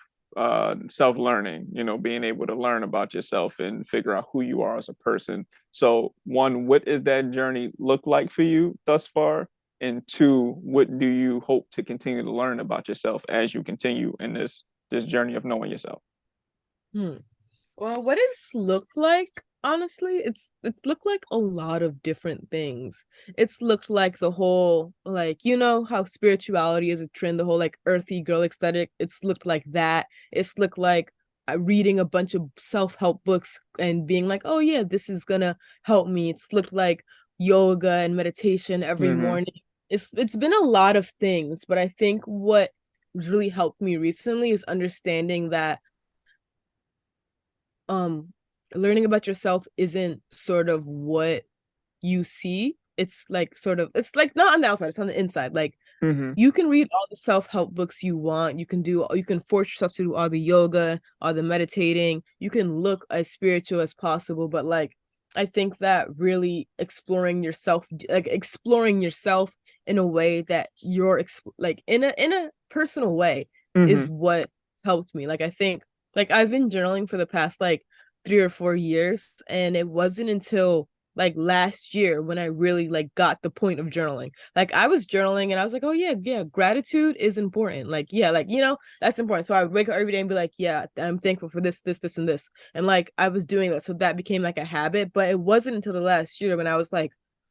A: learning, being able to learn about yourself and figure out who you are as a person. So one, what is that journey look like for you thus far? And two, what do you hope to continue to learn about yourself as you continue in this journey of knowing yourself?
B: Hmm. Well, what it's looked like, honestly, it looked like a lot of different things. It's looked like the whole like how spirituality is a trend, the whole like earthy girl aesthetic. It's looked like that. It's looked like reading a bunch of self-help books and being like, "Oh yeah, this is gonna help me." It's looked like yoga and meditation every
A: Mm-hmm.
B: morning. It's been a lot of things, but I think what really helped me recently is understanding that um learning about yourself isn't sort of what you see. It's like not on the outside, it's on the inside. Like
A: Mm-hmm.
B: you can read all the self-help books you want. You can force yourself to do all the yoga, all the meditating. You can look as spiritual as possible, but like I think that really exploring yourself in a way that like in a personal way is
A: Mm-hmm.
B: what helped me. Like I think like I've been journaling for the past like 3 or 4 years, and it wasn't until like last year when I really like got the point of journaling. Like I was journaling and I was like, oh yeah, yeah, gratitude is important. Like, yeah, like that's important. So I would wake up every day and be like, yeah, I'm thankful for this, this, this, and this. And like I was doing that. So that became like a habit. But it wasn't until the last year when I was like,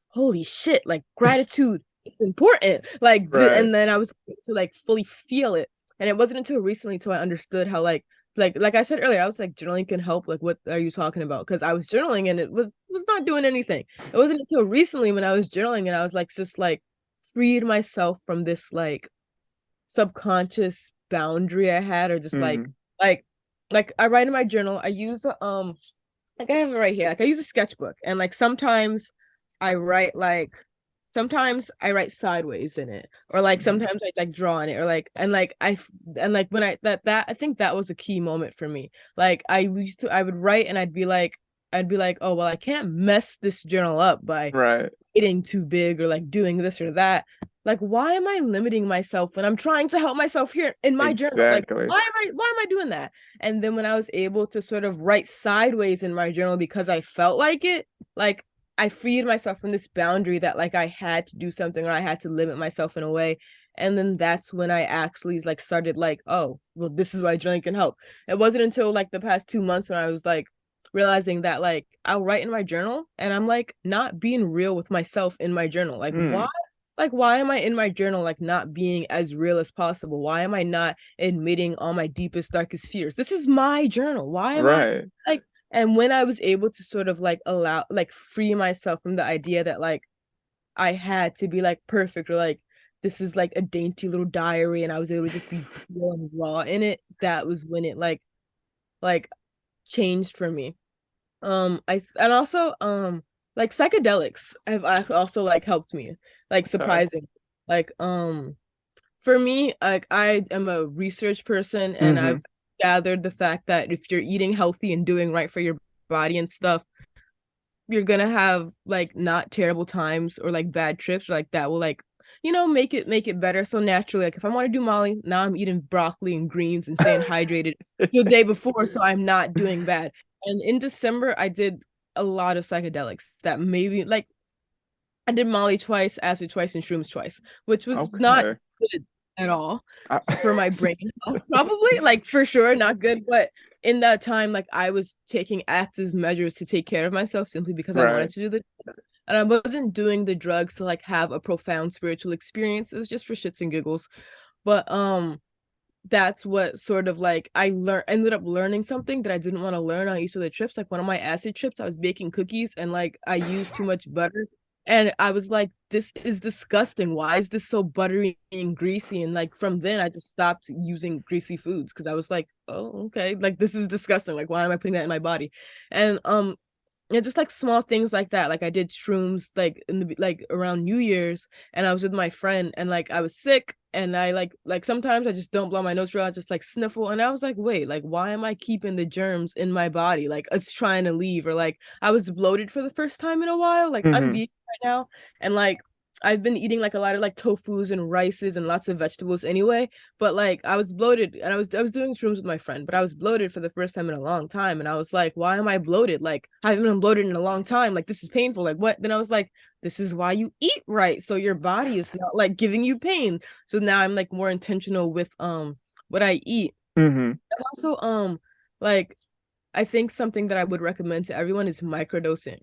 B: holy shit, like gratitude is important.
A: Right.
B: And then I was to like fully feel it. And it wasn't until recently until I understood how like I said earlier, I was like journaling can help. Like, what are you talking about? Because I was journaling and it was not doing anything. It wasn't until recently when I was journaling and I was like just like freed myself from this like subconscious boundary I had, or just
A: Mm-hmm.
B: like like I write in my journal. I use like I have it right here. Like I use a sketchbook, and like sometimes I write like sometimes I write sideways in it, or like
A: Mhm.
B: sometimes I like draw on it, or like and like when that I think that was a key moment for me. Like I would write and I'd be like, oh well, I can't mess this journal up by
A: Right.
B: getting too big or like doing this or that. Like, why am I limiting myself when I'm trying to help myself here in my journal? Like,
A: Exactly.
B: why am I doing that? And then when I was able to sort of write sideways in my journal because I felt like it, like I freed myself from this boundary that like I had to do something or I had to limit myself in a way. And then that's when I actually like started like, oh, well, this is why journaling can help. It wasn't until like the past 2 months when I was like realizing that like I'll write in my journal and I'm like not being real with myself in my journal.
A: Mm.
B: Like why am I in my journal like not being as real as possible? Why am I not admitting all my deepest darkest fears? This is my journal. Why am I
A: Right.
B: like and when I was able to sort of like allow like free myself from the idea that like I had to be like perfect or like this is like a dainty little diary and I was able to just be real and raw in it, that was when it like changed for me. I and also like psychedelics have also like helped me, like
A: Okay.
B: surprising. Like for me, like I am a research person and
A: Hmm.
B: I've gathered the fact that if you're eating healthy and doing right for your body and stuff, you're gonna have like not terrible times or like bad trips or, like that will like make it better. So naturally, like if I want to do Molly, now I'm eating broccoli and greens and staying hydrated the day before, so I'm not doing bad. And in December, I did a lot of psychedelics that maybe like I did Molly twice, acid twice, and shrooms twice, which was not
A: Okay.
B: good at all
A: I,
B: for my brain health, probably like for sure not good. But in that time, like I was taking active measures to take care of myself simply because I wanted
A: right.
B: to do the drugs. And I wasn't doing the drugs to like have a profound spiritual experience. It was just for shits and giggles. But that's what sort of like I learned ended up learning something that I didn't want to learn on each of the trips. Like one of my acid trips, I was baking cookies and like I used too much butter. And I was like, this is disgusting. Why is this so buttery and greasy? And like from then I just stopped using greasy foods because I was like, oh, okay, like this is disgusting. Like, why am I putting that in my body? And yeah, just like small things like that. Like I did shrooms like in the like around New Year's, and I was with my friend, and like I was sick, and I like sometimes I just don't blow my nose real, I just like sniffle, and I was like, wait, like why am I keeping the germs in my body? Like it's trying to leave, or like I was bloated for the first time in a while. Like I'm
A: Hmm.
B: vegan right now, and like I've been eating like a lot of like tofus and rices and lots of vegetables anyway. But like I was bloated and I was doing shrooms with my friend, but I was bloated for the first time in a long time. And I was like, why am I bloated? Like I haven't been bloated in a long time. Like this is painful. Like what? Then I was like, this is why you eat right. So your body is not like giving you pain. So now I'm like more intentional with what I eat.
A: Hmm.
B: And also like I think something that I would recommend to everyone is microdosing.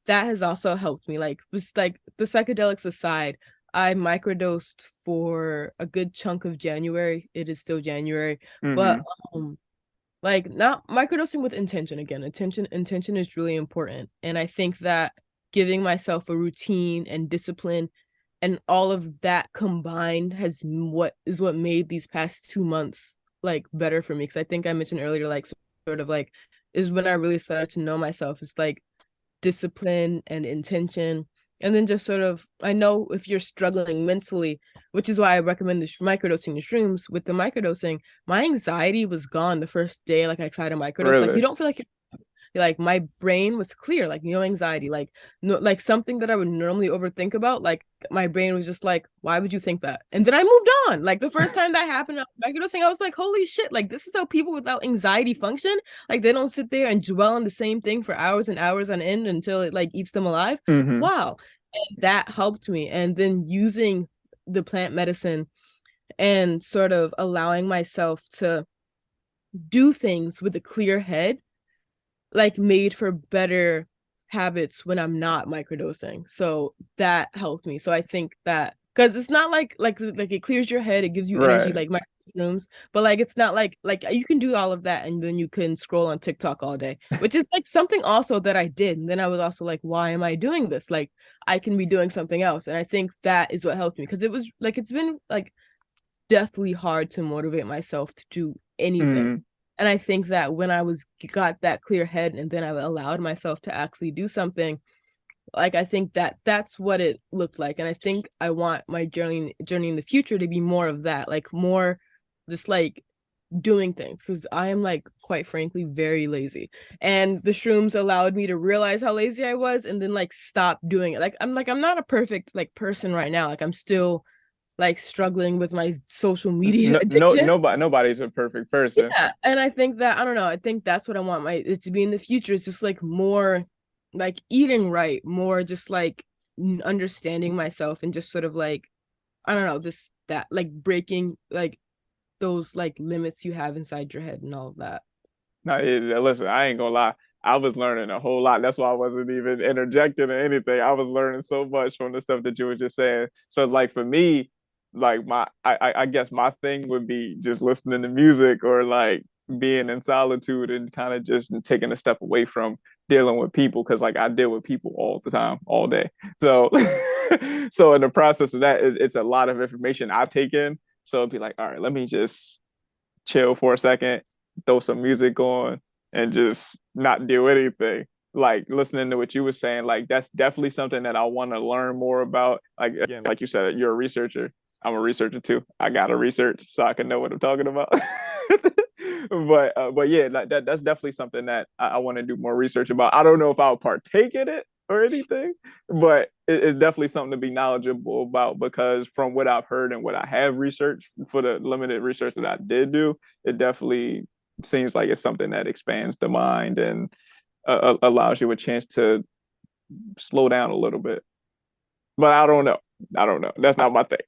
B: That has also helped me. Like just like the psychedelics aside, I microdosed for a good chunk of January. It is still January, but
A: Hmm.
B: um like not microdosing with intention again. Intention is really important. And I think that giving myself a routine and discipline and all of that combined has what made these past 2 months like better for me. Because I think I mentioned earlier, like sort of like is when I really started to know myself. It's like discipline and intention. And then just sort of, I know if you're struggling mentally, which is why I recommend the microdosing the shrooms. With the microdosing, my anxiety was gone the first day. Like I tried a microdose. Like you
A: Really.
B: don't feel like like my brain was clear, like no anxiety, like no, like something that I would normally overthink about, like my brain was just like, why would you think that? And then I moved on. Like the first time that happened on microdosing, I was like, holy shit, like this is how people without anxiety function. Like they don't sit there and dwell on the same thing for hours and hours on end until it like eats them alive.
A: Hmm.
B: Wow. And that helped me. And then using the plant medicine and sort of allowing myself to do things with a clear head like made for better habits when I'm not microdosing. So that helped me. So I think that because it's not like it clears your head, it gives you energy
A: Right.
B: like mushrooms, but like it's not like you can do all of that and then you can scroll on TikTok all day, which is like something also that I did. And then I was also like, why am I doing this? Like I can be doing something else. And I think that is what helped me because it was like it's been like deathly hard to motivate myself to do anything.
A: Hmm.
B: And I think that when I was got that clear head and then I allowed myself to actually do something, like I think that that's what it looked like, and I think I want my journey in the future to be more of that, like more just like doing things, because I am like quite frankly very lazy, and the shrooms allowed me to realize how lazy I was and then like stop doing it. Like I'm not a perfect like person right now, like I'm still like struggling with my social media
A: No, no,
B: addiction.
A: nobody's a perfect person.
B: Yeah, and I think that I don't know. I think that's what I want my it to be in the future. It's just like more like eating right, more just like understanding myself and just sort of like I don't know this that like breaking like those like limits you have inside your head and all of that.
A: No, listen, I ain't gonna lie. I was learning a whole lot. That's why I wasn't even interjecting or anything. I was learning so much from the stuff that you were just saying. So, like for me, like I guess my thing would be just listening to music or like being in solitude and kind of just taking a step away from dealing with people because like I deal with people all the time, all day. So, so in the process of that, it's a lot of information I take in. So it'd be like, all right, let me just chill for a second, throw some music on, and just not do anything. Like listening to what you were saying, like that's definitely something that I want to learn more about. Like again, like you said, you're a researcher. I'm a researcher too. I gotta research so I can know what I'm talking about. But yeah, that's definitely something that I want to do more research about. I don't know if I'll partake in it or anything, but it's definitely something to be knowledgeable about because from what I've heard and what I have researched for the limited research that I did do, it definitely seems like it's something that expands the mind and allows you a chance to slow down a little bit. But I don't know. I don't know. That's not my thing.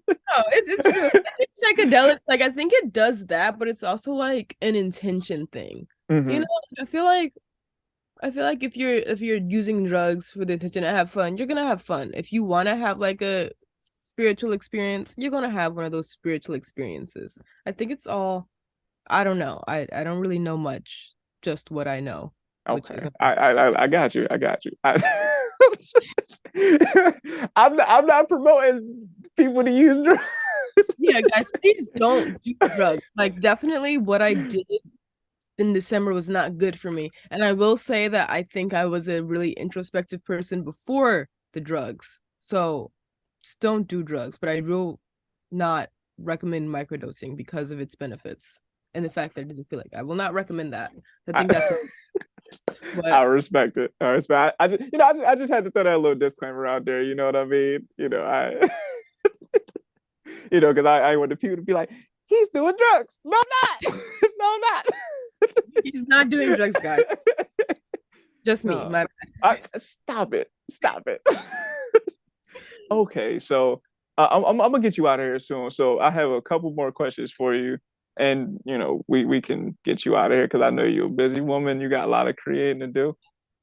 B: No, it's true. I think psychedelic, like I think it does that, but it's also like an intention thing. You know,
A: Hmm.
B: I feel like if you're using drugs for the intention to have fun, you're gonna have fun. If you wanna have like a spiritual experience, you're gonna have one of those spiritual experiences. I think it's all I don't know. I don't really know much, just what I know, which
A: Okay,
B: is
A: I got you. I got you. I'm not promoting people to use drugs.
B: yeah, guys, please don't do drugs. Like definitely what I did in December was not good for me. And I will say that I think I was a really introspective person before the drugs. So just don't do drugs, but I will not recommend microdosing because of its benefits and the fact that it doesn't feel like I will not recommend that. I
A: I,
B: think that's what
A: I respect it. I respect. I just, I just had to throw that little disclaimer out there. You know what I mean? Because I want the people to be like, he's doing drugs. No, I'm not. No, I'm not.
B: she's not doing drugs, guys. Just me.
A: No,
B: My
A: stop it. Stop it. Okay, so I'm gonna get you out of here soon. So I have a couple more questions for you, and we can get you out of here because I know you're a busy woman. You got a lot of creating to do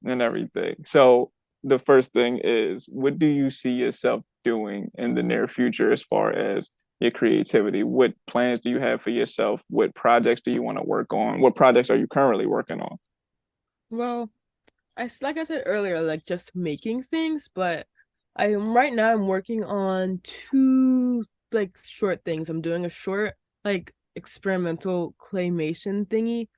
A: and everything. So the first thing is, what do you see yourself doing in the near future as far as your creativity? What plans do you have for yourself? What projects do you want to work on? What projects are you currently working on?
B: well, like I said earlier, like just making things, but I am right now I'm working on two like short things. I'm doing a short like experimental claymation thingy.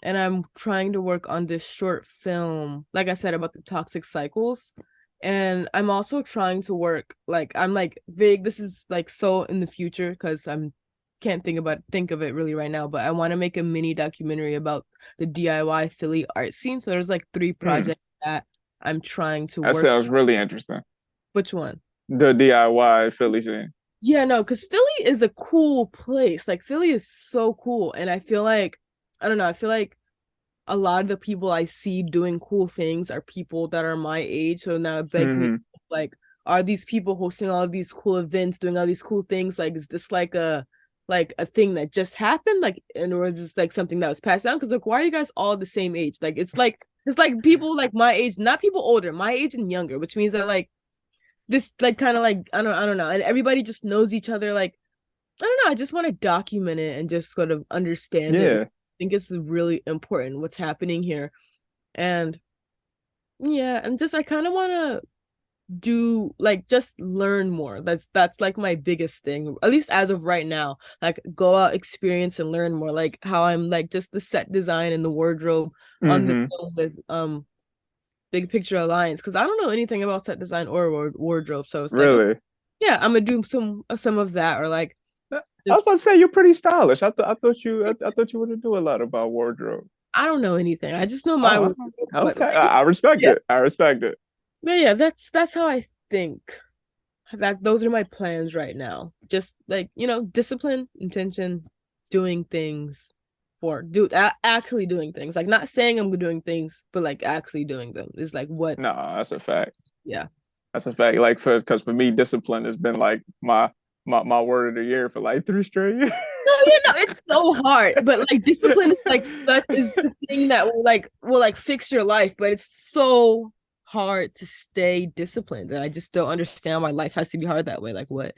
B: And I'm trying to work on this short film, like I said, about the toxic cycles. And I'm also trying to work like I'm like vague. This is like so in the future because I'm can't think of it really right now, but I want to make a mini documentary about the DIY Philly art scene. So there's like three
A: Hmm,
B: projects that I'm trying to
A: that
B: work.
A: sounds really interesting.
B: Which one?
A: The DIY Philly scene.
B: Yeah, no, because Philly is a cool place. Like Philly is so cool. And I feel like, I don't know, I feel like a lot of the people I see doing cool things are people that are my age. So now it begs me,
A: Hmm.
B: like, are these people hosting all of these cool events, doing all these cool things? Like, is this like a thing that just happened? Like, and or is this like something that was passed down? Because like, why are you guys all the same age? Like, it's like people like my age, not people older, my age and younger, which means that like this like kind of like I don't know, and everybody just knows each other. Like, I don't know. I just want to document it and just sort of understand it. I
A: Yeah.
B: think it's really important what's happening here. And yeah, and just I kind of want to do like just learn more. That's like my biggest thing, at least as of right now. Like go out, experience and learn more. Like how I'm like just the set design and the wardrobe on the
A: Hmm.
B: film with Big Picture Alliance, because I don't know anything about set design or wardrobe. So it's like, okay,
A: Really?
B: yeah, I'm gonna do some of that, or like
A: I was
B: just
A: about to say you're pretty stylish. I thought you would do a lot about wardrobe.
B: I don't know anything. I just know my
A: Oh,
B: wardrobe, but
A: okay.
B: like
A: I respect
B: yeah,
A: it. I respect it.
B: but yeah, that's how I think. That those are my plans right now. Just like, discipline, intention, doing things actually doing things. Like not saying I'm doing things, but like actually doing them is like what,
A: No, that's a fact.
B: yeah.
A: That's a fact. Like because for me, discipline has been like my word of the year for like 3 straight years.
B: No, it's so hard. But like discipline is like such is the thing that will like fix your life, but it's so hard to stay disciplined. And I just don't understand why life has to be hard that way. Like what?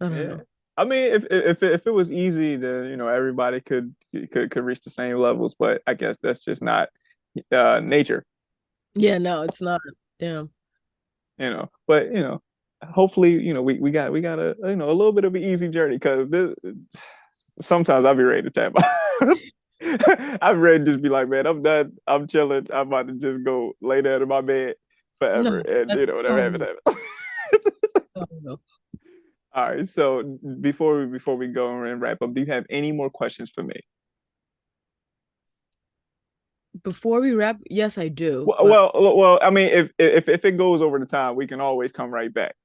B: I don't
A: Yeah.
B: know.
A: I mean, if it was easy, then everybody could reach the same levels. But I guess that's just not nature.
B: Yeah, no, it's not. Damn.
A: But hopefully, we got a little bit of an easy journey because sometimes I'll be ready to tap out. I'm ready to just be like, man, I'm done. I'm chilling. I'm about to just go lay down in my bed forever,
B: No,
A: and
B: that's
A: whatever
B: so
A: happens,
B: real.
A: happens.
B: So real.
A: All right. So before we go and wrap up, do you have any more questions for me?
B: Before we wrap, yes, I do.
A: Well,
B: But
A: well. I mean, if it goes over the time, we can always come right back.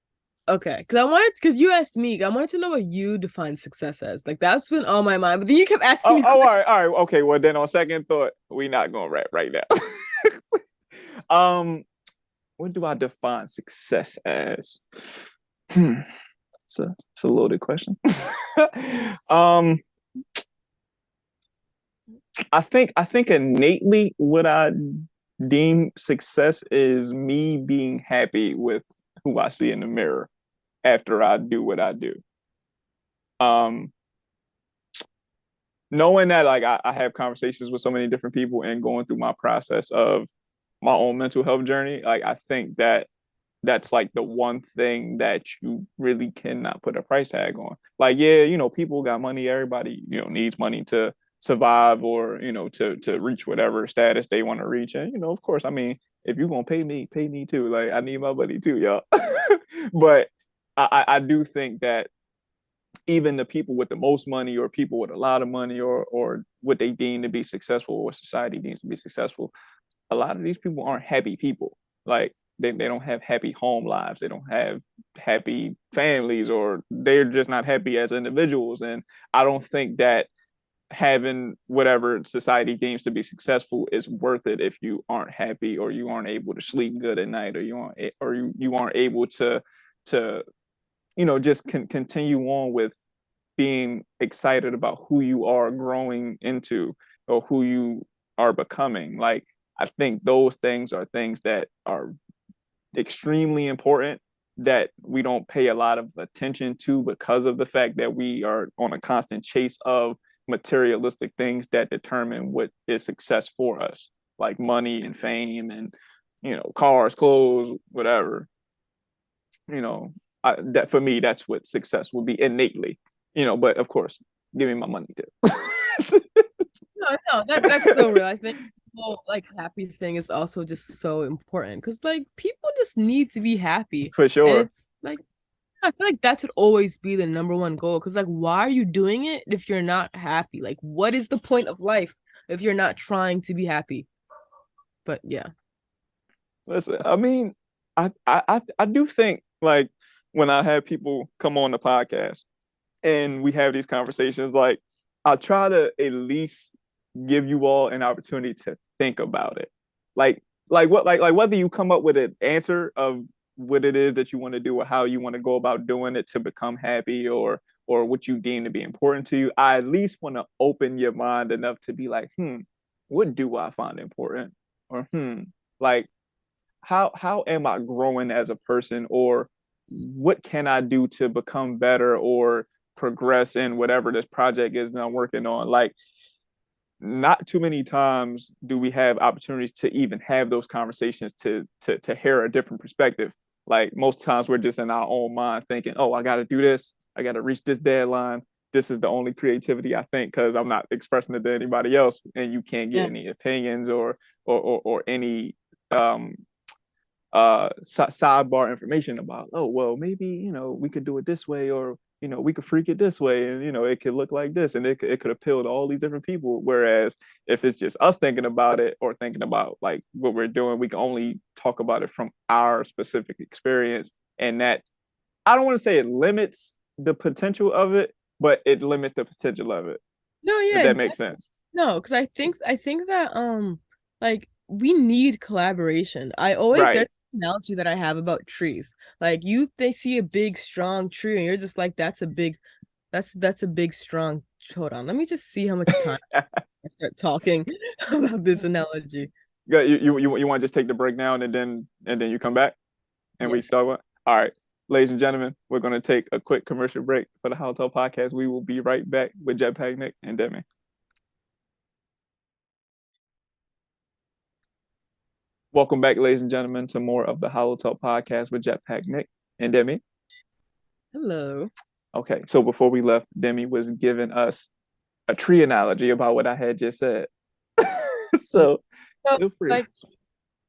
B: okay, because you asked me, I wanted to know what you define success as. Like that's been on my mind. But then you kept asking
A: Oh,
B: me
A: all
B: questions.
A: right, all right, okay. Well, then on second thought, we not gonna wrap right now. um, what do I define success as? Hmm, it's a loaded question. um, I think innately what I deem success is me being happy with who I see in the mirror after I do what I do. Um, knowing that like I have conversations with so many different people and going through my process of my own mental health journey, like I think that that's like the one thing that you really cannot put a price tag on. Like, yeah, people got money, everybody, needs money to survive or, to reach whatever status they want to reach. And, of course, I mean, if you're gonna pay me too. Like I need my money too, y'all. But I do think that even the people with the most money or people with a lot of money or what they deem to be successful or society deems to be successful, a lot of these people aren't happy people. Like they don't have happy home lives. They don't have happy families or they're just not happy as individuals. And I don't think that having whatever society deems to be successful is worth it if you aren't happy or you aren't able to sleep good at night or you aren't able to just continue on with being excited about who you are growing into or who you are becoming. Like, I think those things are things that are extremely important that we don't pay a lot of attention to because of the fact that we are on a constant chase of materialistic things that determine what is success for us, like money and fame and cars, clothes, whatever. you know, that for me, that's what success would be innately. But of course, give me my money too.
B: No, no, that's so real. I think the whole like happy thing is also just so important because like people just need to be happy,
A: For
B: and
A: sure.
B: it's like I feel like that should always be the number one goal. Because like, why are you doing it if you're not happy? Like, what is the point of life if you're not trying to be happy? But yeah,
A: Listen, I mean, I do think like when I have people come on the podcast and we have these conversations, like I try to at least give you all an opportunity to think about it. Like whether you come up with an answer of what it is that you want to do or how you want to go about doing it to become happy or what you deem to be important to you, I at least want to open your mind enough to be like, what do I find important? Or like how am I growing as a person or what can I do to become better or progress in whatever this project is that I'm working on? Like, not too many times do we have opportunities to even have those conversations to hear a different perspective. Like most times we're just in our own mind thinking, oh, I got to do this, I got to reach this deadline. This is the only creativity I think because I'm not expressing it to anybody else, and you can't get
B: yeah,
A: any opinions or any sidebar information about, oh well, maybe we could do it this way, or we could freak it this way, and it could look like this, and it could appeal to all these different people. Whereas if it's just us thinking about it or thinking about like what we're doing, we can only talk about it from our specific experience, and that, I don't want to say it limits the potential of it, but it limits the potential of it,
B: No,
A: if
B: yeah,
A: that makes sense.
B: no, because I think that like we need collaboration. I always there's
A: Right.
B: an analogy that I have about trees. Like they see a big strong tree and you're just like that's a big strong. Hold on, let me just see how much time I start talking about this analogy.
A: Yeah, you want to just take the break now, and then you come back and we
B: Yes.
A: start with. All right, ladies and gentlemen, we're going to take a quick commercial break for the HolloTalk podcast. We will be right back with Jetpack Nick and Demi. Welcome back, ladies and gentlemen, to more of the HolloTalk podcast with Jetpack Nick and Demi.
B: Hello.
A: Okay, so before we left, Demi was giving us a tree analogy about what I had just said. So
B: So,
A: feel free.
B: like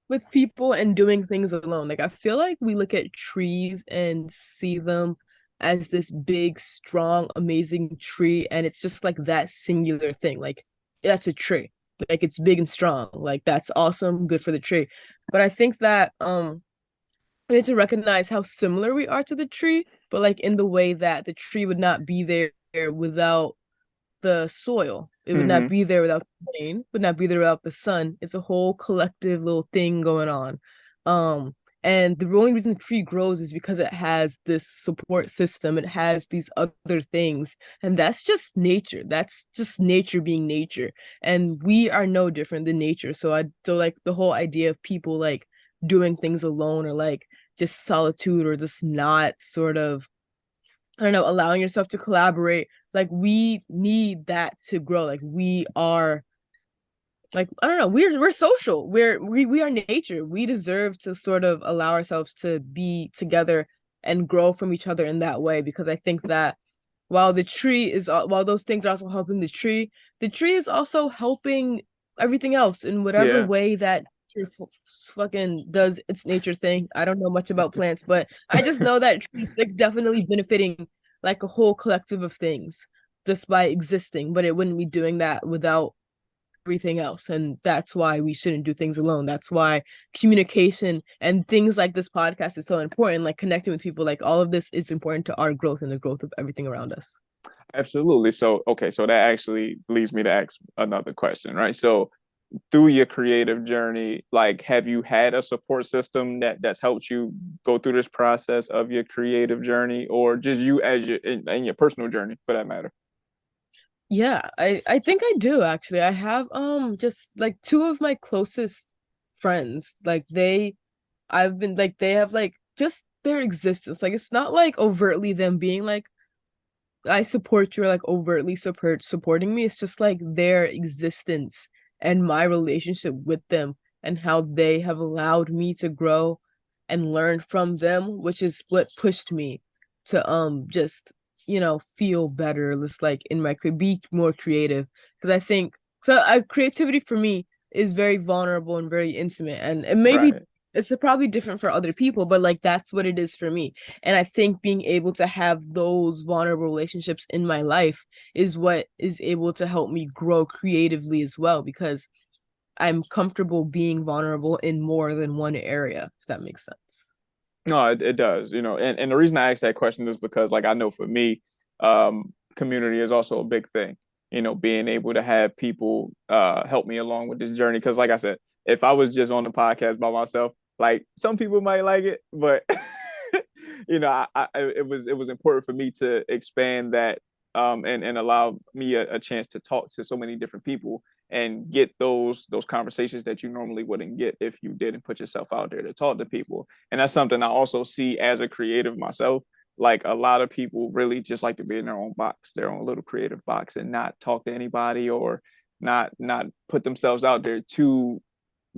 B: with people and doing things alone. Like I feel like we look at trees and see them as this big, strong, amazing tree, and it's just like that singular thing. Like that's a tree. Like it's big and strong. Like that's awesome, good for the tree. But I think that we need to recognize how similar we are to the tree, but like in the way that the tree would not be there without the soil. It would not
A: Mm-hmm.
B: be there without the rain, would not be there without the sun. It's a whole collective little thing going on. Um, and the only reason the tree grows is because it has this support system. It has these other things. And that's just nature. That's just nature being nature. And we are no different than nature. So like the whole idea of people like doing things alone or like just solitude or just not sort of I don't know, allowing yourself to collaborate. Like we need that to grow. Like we are like I don't know, we're social. We are nature. We deserve to sort of allow ourselves to be together and grow from each other in that way because I think that while those things are also helping the tree is also helping everything else in whatever
A: Yeah.
B: way that fucking does its nature thing. I don't know much about plants, but I just know that trees like definitely benefiting like a whole collective of things just by existing, but it wouldn't be doing that without everything else. And that's why we shouldn't do things alone. That's why communication and things like this podcast is so important, like connecting with people, like all of this is important to our growth and the growth of everything around us.
A: Absolutely. So, okay, so that actually leads me to ask another question, right? So, through your creative journey, like, have you had a support system that's helped you go through this process of your creative journey, or just you as in your personal journey, for that matter?
B: Yeah, I think I do actually. I have just like two of my closest friends. Like I've been like they have like just their existence. Like it's not like overtly them being like I support you or like overtly supporting me. It's just like their existence and my relationship with them and how they have allowed me to grow and learn from them, which is what pushed me to just feel better, just like in my be more creative because I think creativity for me is very vulnerable and very intimate and maybe
A: Right.
B: it's probably different for other people, but like that's what it is for me. And I think being able to have those vulnerable relationships in my life is what is able to help me grow creatively as well, because I'm comfortable being vulnerable in more than one area, if that makes sense.
A: No, it does, and the reason I asked that question is because, like, I know for me, community is also a big thing. Being able to have people help me along with this journey. Because, like I said, if I was just on the podcast by myself, like some people might like it, but it was important for me to expand that, and allow me a chance to talk to so many different people and get those conversations that you normally wouldn't get if you didn't put yourself out there to talk to people. And that's something I also see as a creative myself. Like, a lot of people really just like to be in their own box, their own little creative box, and not talk to anybody, or not put themselves out there to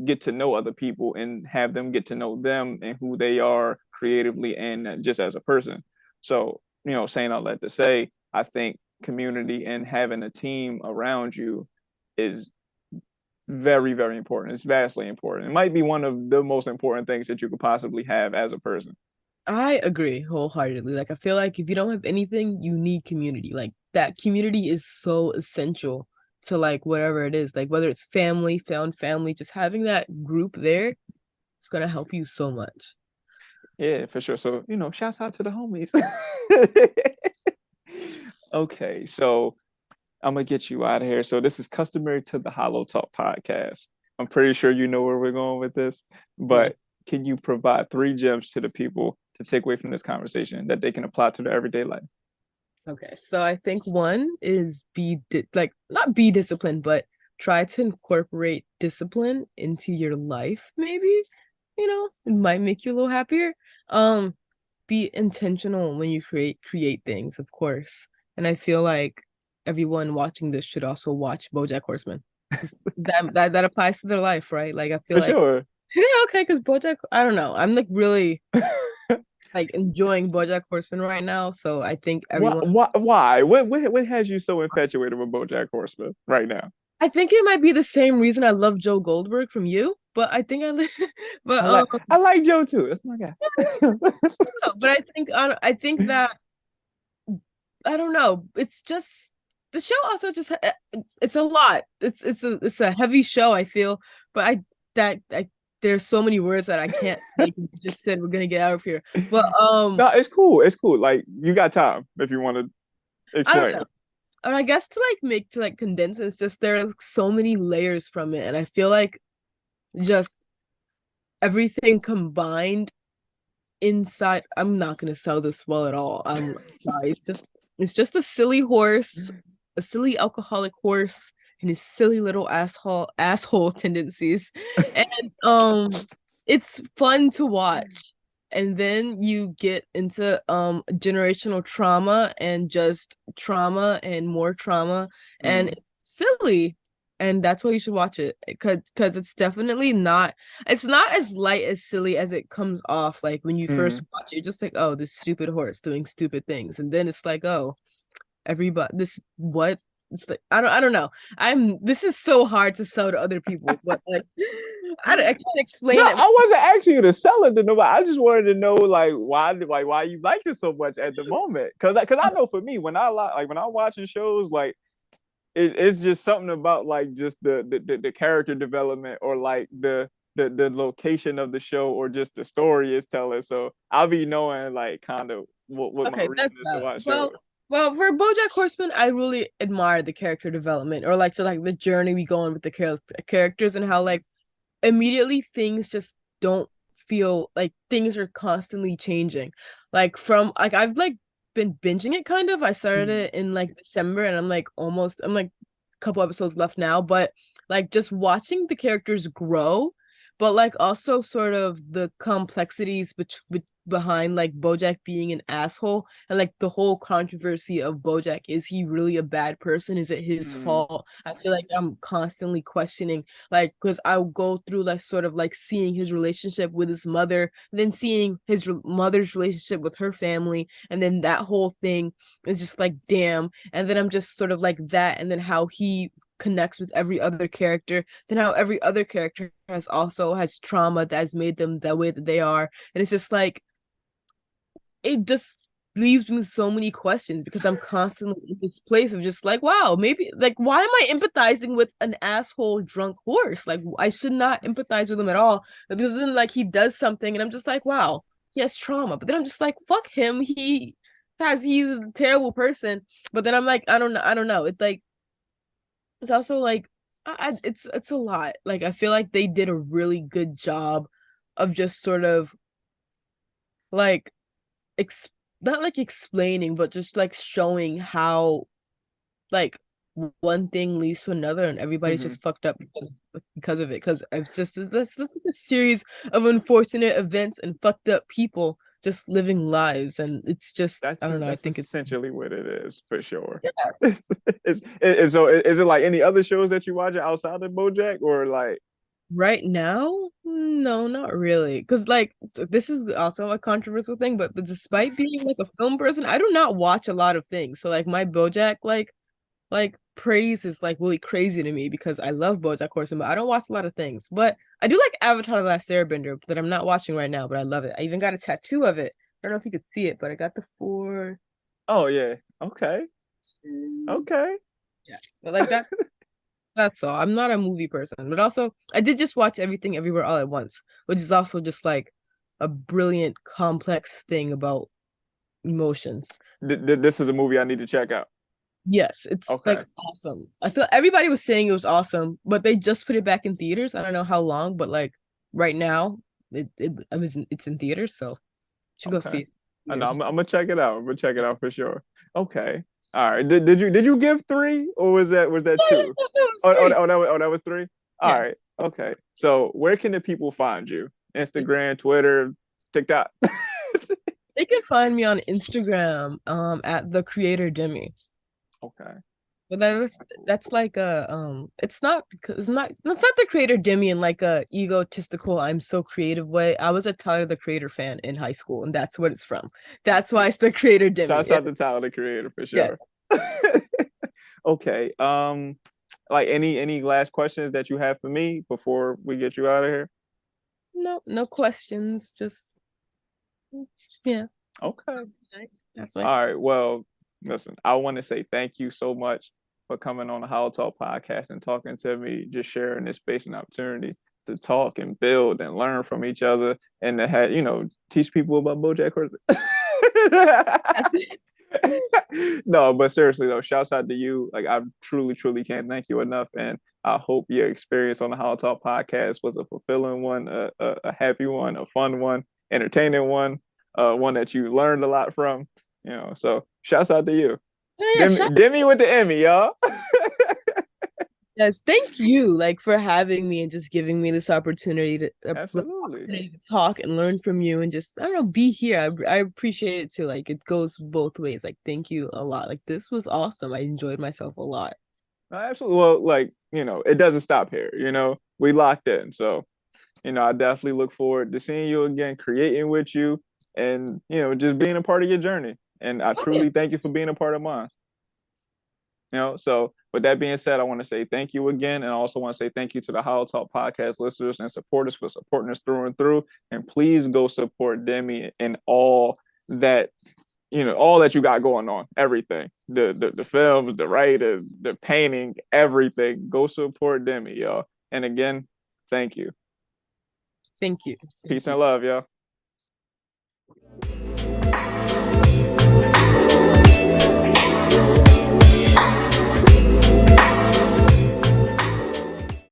A: get to know other people and have them get to know them and who they are creatively and just as a person. So, saying all that to say, I think community and having a team around you is Very, very important. It's vastly important. It might be one of the most important things that you could possibly have as a person.
B: I agree wholeheartedly. Like I feel like if you don't have anything, you need community. Like that community is so essential to like whatever it is. Like whether it's family, found family, just having that group there, it's gonna help you so much.
A: Yeah, for sure. So, shouts out to the homies. Okay, so I'm gonna get you out of here. So this is customary to the HolloTalk podcast. I'm pretty sure you know where we're going with this,
B: Yeah.
A: but can you provide three gems to the people to take away from this conversation that they can apply to their everyday life?
B: Okay. So I think one is like not be disciplined, but try to incorporate discipline into your life, maybe. It might make you a little happier. Um, be intentional when you create things, of course. And I feel like everyone watching this should also watch BoJack Horseman. That applies to their life, right? Like I feel
A: For
B: like
A: sure.
B: yeah, okay, because BoJack, I don't know. I'm like really like enjoying BoJack Horseman right now, so I think
A: Why?
B: everyone's.
A: Why? What has you so infatuated with BoJack Horseman right now?
B: I think it might be the same reason I love Joe Goldberg from you, but I think but
A: I like Joe too. That's my guy.
B: no, but I think that I don't know. It's just the show also just it's a lot. It's a heavy show, I feel, but I there's so many words that I can't make. Just said we're gonna get out of here, but
A: No, it's cool. It's cool. Like you got time if you want to
B: I don't
A: explain
B: know.
A: it.
B: And I guess to like condense it, it's just there are like, so many layers from it, and I feel like just everything combined inside. I'm not gonna sell this well at all. I'm sorry. It's just a silly horse, a silly alcoholic horse, and his silly little asshole tendencies, and it's fun to watch. And then you get into generational trauma and just trauma and more trauma, and
A: Mm,
B: it's silly. And that's why you should watch it because it's definitely not it's not as light as silly as it comes off. Like when you first
A: mm.
B: watch it, you're just like, oh, this stupid horse doing stupid things. And then it's like, oh, everybody this what? It's like I don't know. This is so hard to sell to other people, but like I can't
A: No,
B: explain it.
A: I wasn't asking you to sell it to nobody. I just wanted to know why you like it so much at the moment. Cause I know for me when when I'm watching shows like it's just something about like just the character development or like the location of the show or just the story is telling. So I'll be knowing like kind of what my
B: Okay,
A: reason
B: that's
A: is to
B: that.
A: watch shows.
B: Well, for BoJack Horseman, I really admire the character development or like the journey we go on with the characters and how like immediately things just don't feel like things are constantly changing. Like from like I've like been binging it kind of. I started
A: Mm,
B: it in like December and I'm like a couple episodes left now, but like just watching the characters grow, but like also sort of the complexities behind like BoJack being an asshole and like the whole controversy of BoJack. Is he really a bad person? Is it his
A: mm,
B: fault? I feel like I'm constantly questioning like because I'll go through like sort of like seeing his relationship with his mother, then seeing his mother's relationship with her family, and then that whole thing is just like damn. And then I'm just sort of like that, and then how he connects with every other character, then how every other character has trauma that has made them that way that they are. And it's just like it just leaves me with so many questions because I'm constantly in this place of just like, wow, maybe like why am I empathizing with an asshole drunk horse? Like I should not empathize with him at all. Because then like he does something and I'm just like, wow, he has trauma. But then I'm just like, fuck him. He's a terrible person. But then I'm like, I don't know. It's like it's also like it's a lot. Like I feel like they did a really good job of just sort of like ex not like explaining, but just like showing how like one thing leads to another and everybody's
A: mm-hmm.
B: just fucked up because of it. Because it's just this a series of unfortunate events and fucked up people just living lives, and it's just I don't know. I
A: That's
B: think it's
A: essentially what it is for sure.
B: yeah.
A: So is it like any other shows that you watch outside of BoJack or like
B: Right now, no, not really. Because like this is also a controversial thing, but despite being like a film person, I do not watch a lot of things. So like my BoJack like praise is like really crazy to me because I love BoJack Horseman, but I don't watch a lot of things. But I do like Avatar: The Last Airbender that I'm not watching right now, but I love it. I even got a tattoo of it. I don't know if you could see it, but I got the four.
A: Oh yeah. Okay. Okay.
B: Yeah, but like that. That's all. I'm not a movie person, but also I did just watch Everything Everywhere All at Once, which is also just like a brilliant, complex thing about emotions.
A: This is a movie I need to check out.
B: Yes, it's like
A: Okay.
B: awesome. I feel everybody was saying it was awesome, but they just put it back in theaters. I don't know how long, but like right now, it's in theaters, so you should go
A: Okay.
B: see it.
A: I know.
B: Theaters.
A: I'm gonna check it out. I'm gonna check it out for sure. Okay. All right. Did you give three or was that two?
B: No, it was
A: Oh,
B: three.
A: that was three. All
B: Yeah.
A: right. Okay. So where can the people find you? Instagram, Twitter, TikTok.
B: They can find me on Instagram, at the creator Demi.
A: Okay.
B: But
A: Cool,
B: that's
A: cool.
B: like a it's not because it's not the creator Demi in like a egotistical I'm so creative way. I was a Tyler the Creator fan in high school, and that's what it's from. That's why it's the creator Demi.
A: Shouts out to Tyler the Creator for
B: Yeah.
A: sure. Okay. Like any last questions that you have for me before we get you out of here?
B: No, no questions. Just yeah.
A: Okay.
B: That's what I
A: All
B: can say.
A: right. Well, listen, I want to say thank you so much for coming on the HolloTalk podcast and talking to me, just sharing this space and opportunity to talk and build and learn from each other and to have, teach people about BoJack Horseman. No, but seriously though, shouts out to you. Like I truly, truly can't thank you enough. And I hope your experience on the HolloTalk podcast was a fulfilling one, a happy one, a fun one, entertaining one that you learned a lot from. So shouts out to you.
B: Oh yeah,
A: Demi with the Emmy, y'all.
B: yes, thank you like for having me and just giving me this
A: Absolutely.
B: opportunity to talk and learn from you and just I don't know be here. I appreciate it too. Like it goes both ways. Like thank you a lot. Like this was awesome. I enjoyed myself a lot.
A: Absolutely. Well, like, it doesn't stop here. We locked in. So, I definitely look forward to seeing you again, creating with you, and, just being a part of your journey. And I
B: Oh yeah,
A: truly thank you for being a part of mine. So with that being said, I want to say thank you again. And I also want to say thank you to the Hollow Talk podcast listeners and supporters for supporting us through and through. And please go support Demi in that, all that you got going on, everything, the films, the writers, the painting, everything. Go support Demi, y'all. And again, thank you.
B: thank you.
A: Peace
B: Thank you.
A: and love, y'all.